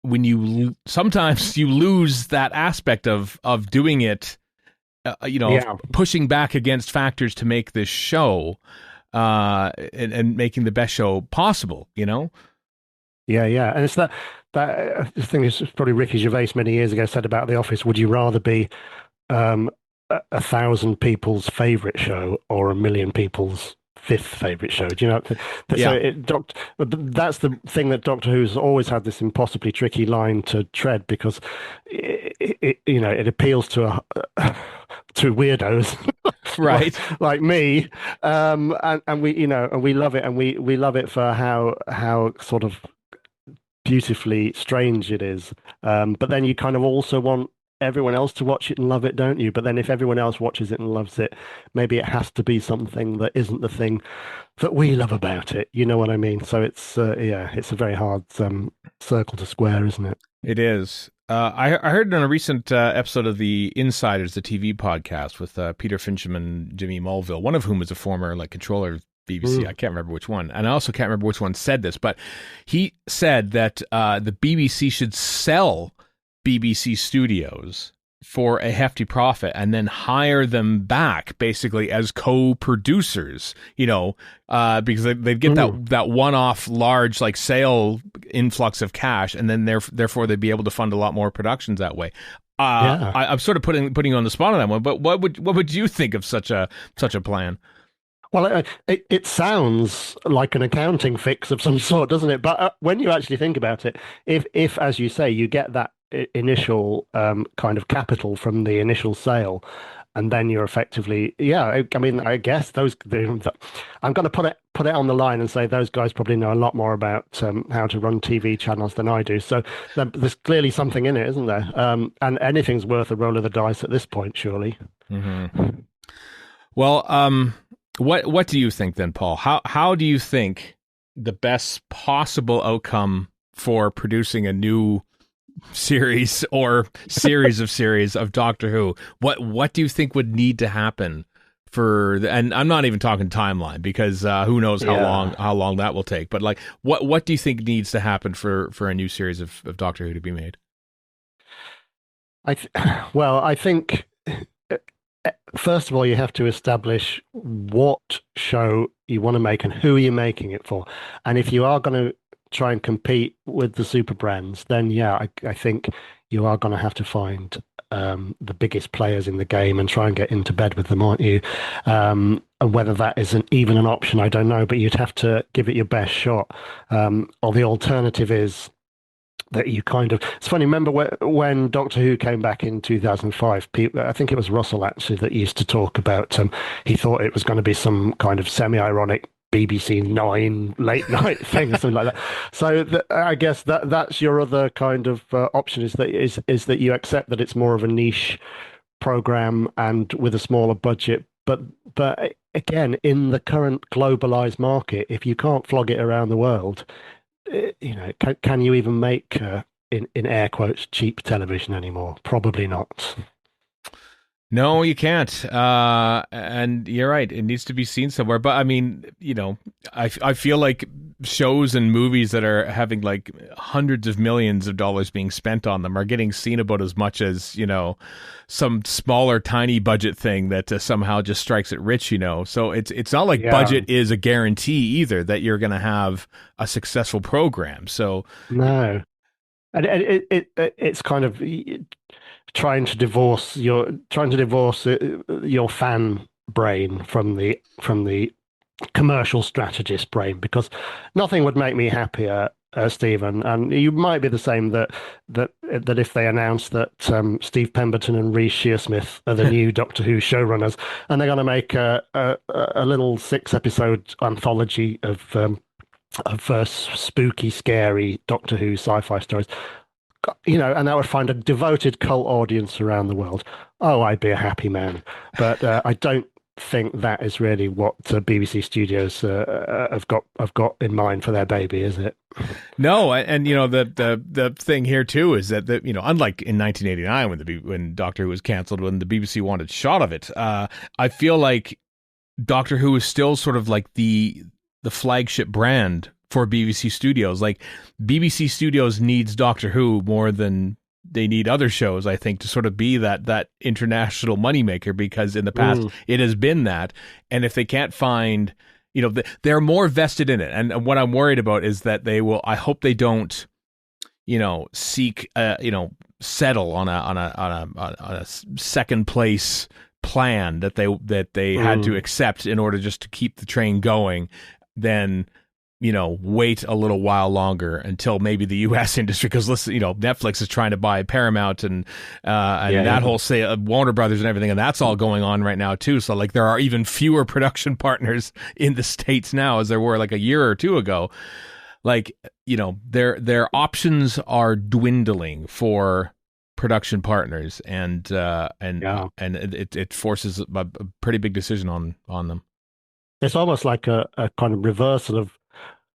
when sometimes you lose that aspect of doing it, you know, pushing back against factors to make this show, and making the best show possible, you know. Yeah, and it's that thing is probably Ricky Gervais many years ago said about The Office. Would you rather be 1,000 people's favorite show or 1,000,000 people's fifth favorite show? Do you know? So that's the thing that Doctor Who's always had, this impossibly tricky line to tread, because it appeals to weirdos, right, like me, and we love it, and we love it for how sort of beautifully strange it is, but then you kind of also want everyone else to watch it and love it, don't you? But then if everyone else watches it and loves it, maybe it has to be something that isn't the thing that we love about it. You know what I mean? So it's it's a very hard circle to square, isn't it? It is. I heard on a recent episode of The Insiders, the TV podcast with Peter Fincham and Jimmy Mulville, one of whom is a former controller of BBC. I can't remember which one, and I also can't remember which one said this, but he said that the BBC should sell BBC Studios for a hefty profit and then hire them back basically as co-producers, you know, because they'd get that one-off large sale influx of cash, and then therefore they'd be able to fund a lot more productions that way. I'm sort of putting you on the spot on that one, but what would you think of such a plan? Well, it sounds like an accounting fix of some sort, doesn't it? But when you actually think about it, if as you say, you get that initial kind of capital from the initial sale, and then you're effectively, I mean, I guess I'm going to put it on the line and say those guys probably know a lot more about how to run TV channels than I do. So there's clearly something in it, isn't there? And anything's worth a roll of the dice at this point, surely. Mm-hmm. Well, what do you think then, Paul? How do you think the best possible outcome for producing a new series or series of series of Doctor Who, what do you think would need to happen and I'm not even talking timeline, because who knows how long that will take, but what do you think needs to happen for a new series of Doctor Who to be made? I think first of all, you have to establish what show you want to make and who you're making it for. And if you are going to try and compete with the super brands, then I think you are going to have to find the biggest players in the game and try and get into bed with them, aren't you? And whether that isn't even an option, I don't know, but you'd have to give it your best shot. Or the alternative is that you it's funny, remember when Doctor Who came back in 2005, I think it was Russell actually that used to talk about, he thought it was going to be some kind of semi-ironic BBC 9 late night thing or something like that. So I guess that's your other kind of option, is that you accept that it's more of a niche program and with a smaller budget. But again, in the current globalized market, if you can't flog it around the world, can you even make in air quotes cheap television anymore? Probably not. No, you can't. And you're right. It needs to be seen somewhere. But I mean, I feel like shows and movies that are having like hundreds of millions of dollars being spent on them are getting seen about as much as, some smaller, tiny budget thing that somehow just strikes it rich, So it's not like budget is a guarantee either that you're going to have a successful program. So no. And it's kind of trying to divorce your fan brain from the commercial strategist brain, because nothing would make me happier, Stephen, and you might be the same, that if they announce that Steve Pemberton and Reece Shearsmith are the new Doctor Who showrunners, and they're going to make a little 6-episode anthology of spooky, scary Doctor Who sci-fi stories, and that would find a devoted cult audience around the world. Oh, I'd be a happy man. But I don't think that is really what BBC Studios have got in mind for their baby, is it? No, and the thing here too is that unlike in 1989 when Doctor Who was canceled, when the BBC wanted shot of it, I feel like Doctor Who is still sort of like the flagship brand for BBC Studios. Like, BBC Studios needs Doctor Who more than they need other shows, I think, to sort of be that international moneymaker, because in the past it has been that. And if they can't find, they're more vested in it. And what I'm worried about is that I hope they don't, seek, settle on a second place plan that they had to accept in order just to keep the train going, then wait a little while longer until maybe the U.S. industry, because listen, Netflix is trying to buy Paramount and that whole Warner Brothers and everything, and that's all going on right now too. So like, there are even fewer production partners in the States now as there were like a year or two ago. Like, their options are dwindling for production partners, and it forces a pretty big decision on them. It's almost like a kind of reversal of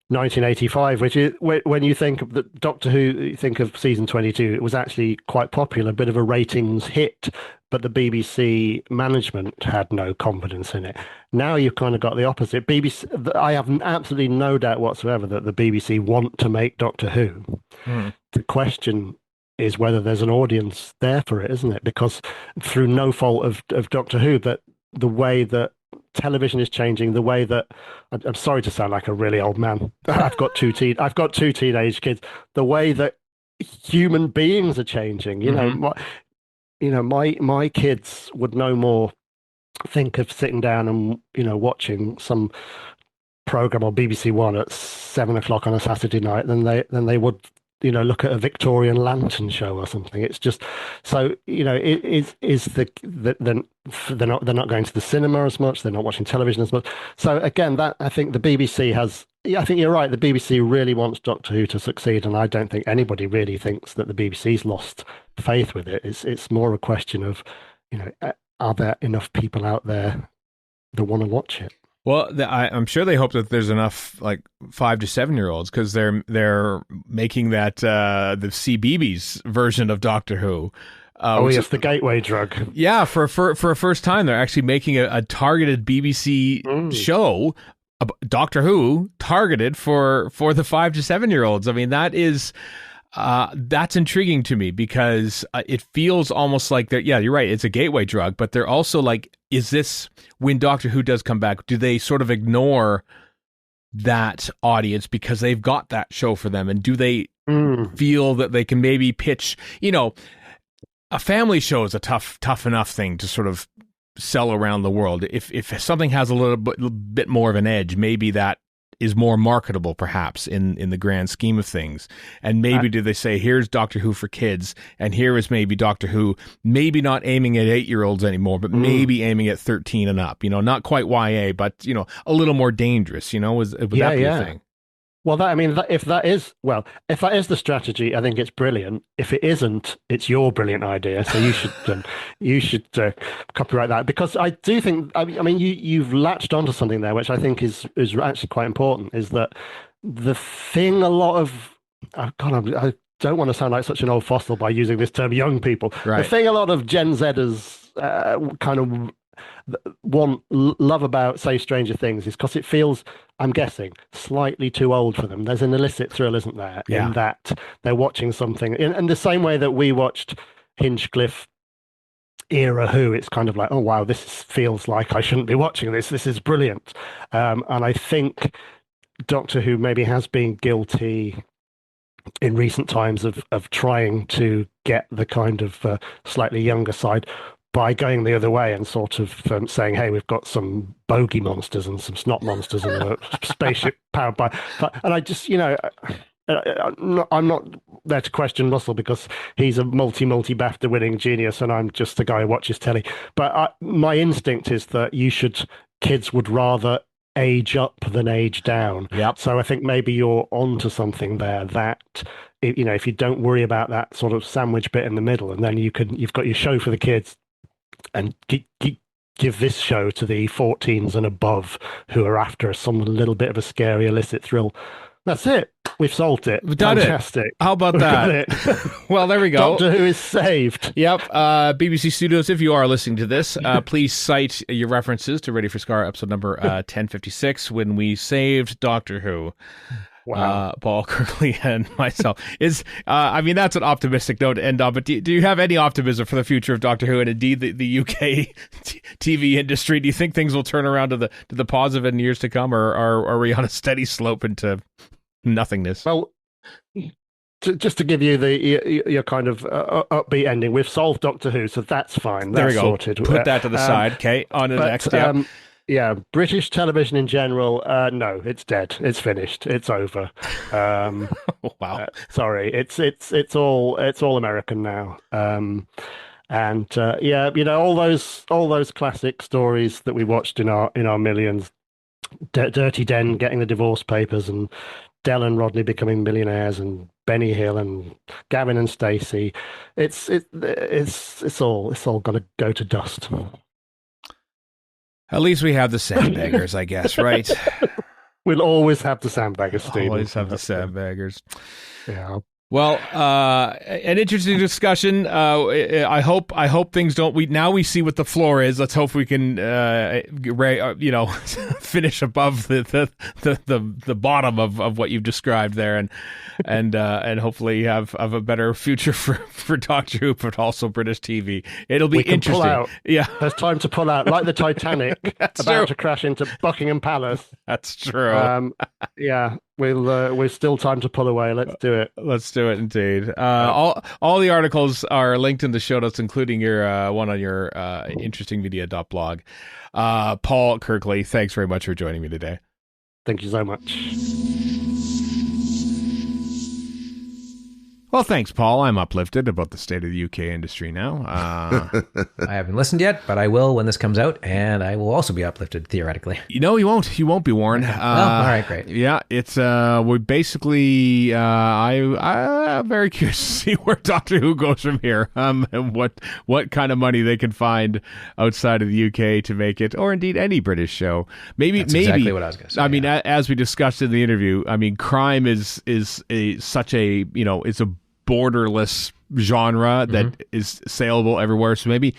1985, which is when you think of the Doctor Who, you think of season 22, it was actually quite popular, a bit of a ratings hit, but the BBC management had no confidence in it. Now you've kind of got the opposite. BBC, I have absolutely no doubt whatsoever that the BBC want to make Doctor Who. The question is whether there's an audience there for it, isn't it? Because through no fault of Doctor Who, that the way that television is changing, the way that I'm sorry to sound like a really old man. I've got two teenage kids. The way that human beings are changing. My kids would no more think of sitting down and watching some program on BBC One at 7 o'clock on a Saturday night than they would look at a Victorian lantern show or something. It's just so they're not going to the cinema as much. They're not watching television as much. So again, that I think the BBC has. I think you're right. The BBC really wants Doctor Who to succeed, and I don't think anybody really thinks that the BBC's lost faith with it. It's more a question of are there enough people out there that want to watch it? Well, I'm sure they hope that there's enough like 5 to 7-year-olds, because they're making that the CBeebies version of Doctor Who. Yes, the gateway drug. Yeah, for a first time, they're actually making a targeted BBC show, Doctor Who, targeted for the 5 to 7-year-olds. I mean, that's intriguing to me, because it feels almost like you're right, it's a gateway drug, but they're also like, is this, when Doctor Who does come back, do they sort of ignore that audience because they've got that show for them? And do they feel that they can maybe pitch, a family show is a tough enough thing to sort of sell around the world. If something has a little bit more of an edge, maybe that is more marketable, perhaps, in the grand scheme of things. And maybe do they say, here's Doctor Who for kids, and here is maybe Doctor Who, maybe not aiming at 8-year-olds anymore, but maybe aiming at 13 and up, not quite YA, but, a little more dangerous, would that be a thing? Well, if that is the strategy, I think it's brilliant. If it isn't, it's your brilliant idea. So you should copyright that, because I do think, you've latched onto something there, which I think is actually quite important. Is that the thing? A lot of I don't want to sound like such an old fossil by using this term, young people. Right. The thing a lot of Gen Zers kind of love about, say, Stranger Things is because it feels, I'm guessing, slightly too old for them. There's an illicit thrill, isn't there, in that they're watching something in the same way that we watched Hinchcliffe era Who. It's kind of like, oh wow, this feels like I shouldn't be watching this. This is brilliant. And I think Doctor Who maybe has been guilty in recent times of trying to get the kind of slightly younger side by going the other way and sort of saying, hey, we've got some bogey monsters and some snot monsters and a spaceship powered by... And I just, I'm not there to question Russell because he's a multi-BAFTA winning genius and I'm just a guy who watches telly. But my instinct is that kids would rather age up than age down. Yep. So I think maybe you're onto something there that, if you don't worry about that sort of sandwich bit in the middle, and then you've got your show for the kids and give this show to the 14s and above who are after some little bit of a scary illicit thrill. That's it. We've solved it. We've done Fantastic. it. How about that? Well, there we go. Doctor Who is saved. Yep. BBC Studios, if you are listening to this, please cite your references to Ready for Skaro episode number 1056 when we saved Doctor Who. Wow. Paul Kirkley and myself. That's an optimistic note to end on, but do you have any optimism for the future of Doctor Who and indeed the UK TV industry? Do you think things will turn around to the positive in years to come, or are we on a steady slope into nothingness? Well, just to give you your kind of upbeat ending, we've solved Doctor Who, so that's fine. There that's we go. Sorted. Put that to the side. Okay, on to the next. Yeah, British television in general, no, it's dead. It's finished. It's over. Wow. Sorry, it's all American now. All those classic stories that we watched in our millions, Dirty Den getting the divorce papers, and Del and Rodney becoming millionaires, and Benny Hill and Gavin and Stacey. It's all gonna go to dust. At least we have the Sandbaggers, I guess, right? We'll always have the Sandbaggers, Steve. Always have the Sandbaggers. Yeah. Well, an interesting discussion. I hope things don't. We see what the floor is. Let's hope we can, finish above the bottom of what you've described there, and hopefully have a better future for Doctor Who, but also British TV. It'll be interesting. Pull out. Yeah, there's time to pull out, like the Titanic about to crash into Buckingham Palace. That's true. We're still time to pull away. Let's do it. Let's do it indeed. All the articles are linked in the show notes, including your one on your interesting media.blog. Paul Kirkley, thanks very much for joining me today. Thank you so much. Well, thanks, Paul. I'm uplifted about the state of the UK industry now. I haven't listened yet, but I will when this comes out, and I will also be uplifted, theoretically. No, you won't. You won't be, Warren. All right, great. Yeah, it's we basically. I'm very curious to see where Doctor Who goes from here, and what kind of money they can find outside of the UK to make it, or indeed any British show. Maybe exactly what I was going to say. I mean, as we discussed in the interview, I mean, crime is such a it's a borderless genre that is saleable everywhere. So maybe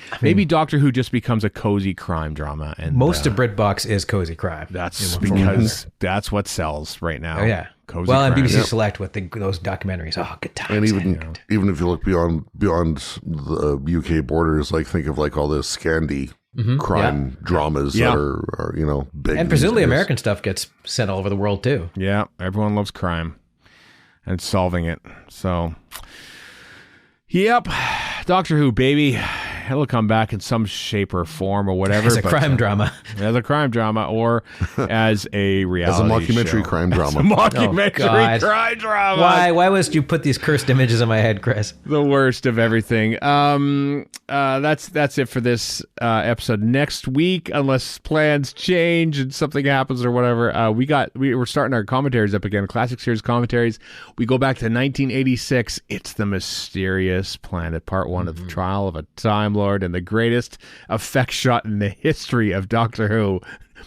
Doctor Who just becomes a cozy crime drama. And most of BritBox is cozy crime. That's because that's what sells right now. Oh yeah. Cozy and crime. BBC Select with those documentaries. Oh, good times. And even if you look beyond the UK borders, like think of like all the Scandi crime dramas that are big. And presumably American stuff gets sent all over the world too. Yeah, everyone loves crime and solving it. So, yep, Doctor Who, baby. It'll come back in some shape or form or whatever. As a crime drama. As a crime drama or as a reality As a mockumentary show. crime drama. As a mockumentary crime drama. Why must you put these cursed images in my head, Chris? The worst of everything. That's it for this episode. Next week, unless plans change and something happens or whatever, we're starting our commentaries up again. Classic series commentaries. We go back to 1986. It's the Mysterious Planet, Part 1 of the Trial of a Time Lord and the greatest effect shot in the history of Doctor Who.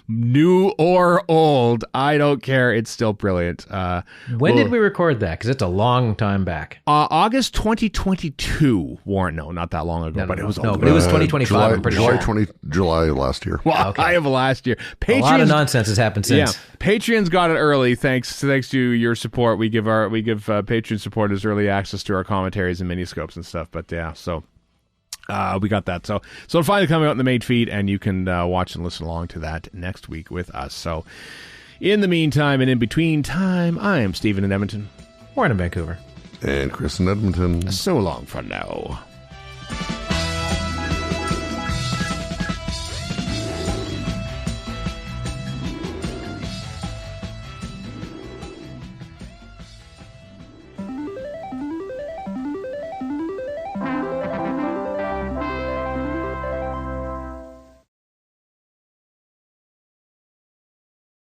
New or old, I don't care. It's still brilliant. When did we record that? Because it's a long time back. August 2022. Warren, no, not that long ago, but it was but it was 2025. I'm pretty sure. July last year. Well, I have last year. A lot of nonsense has happened since. Yeah, Patreon's got it early. Thanks to your support. We give Patreon supporters early access to our commentaries and miniscopes and stuff. But yeah, so. We got that. So it'll finally come out in the main feed, and you can watch and listen along to that next week with us. So in the meantime and in between time, I am Stephen in Edmonton. Warren in Vancouver. And Chris in Edmonton. So long for now.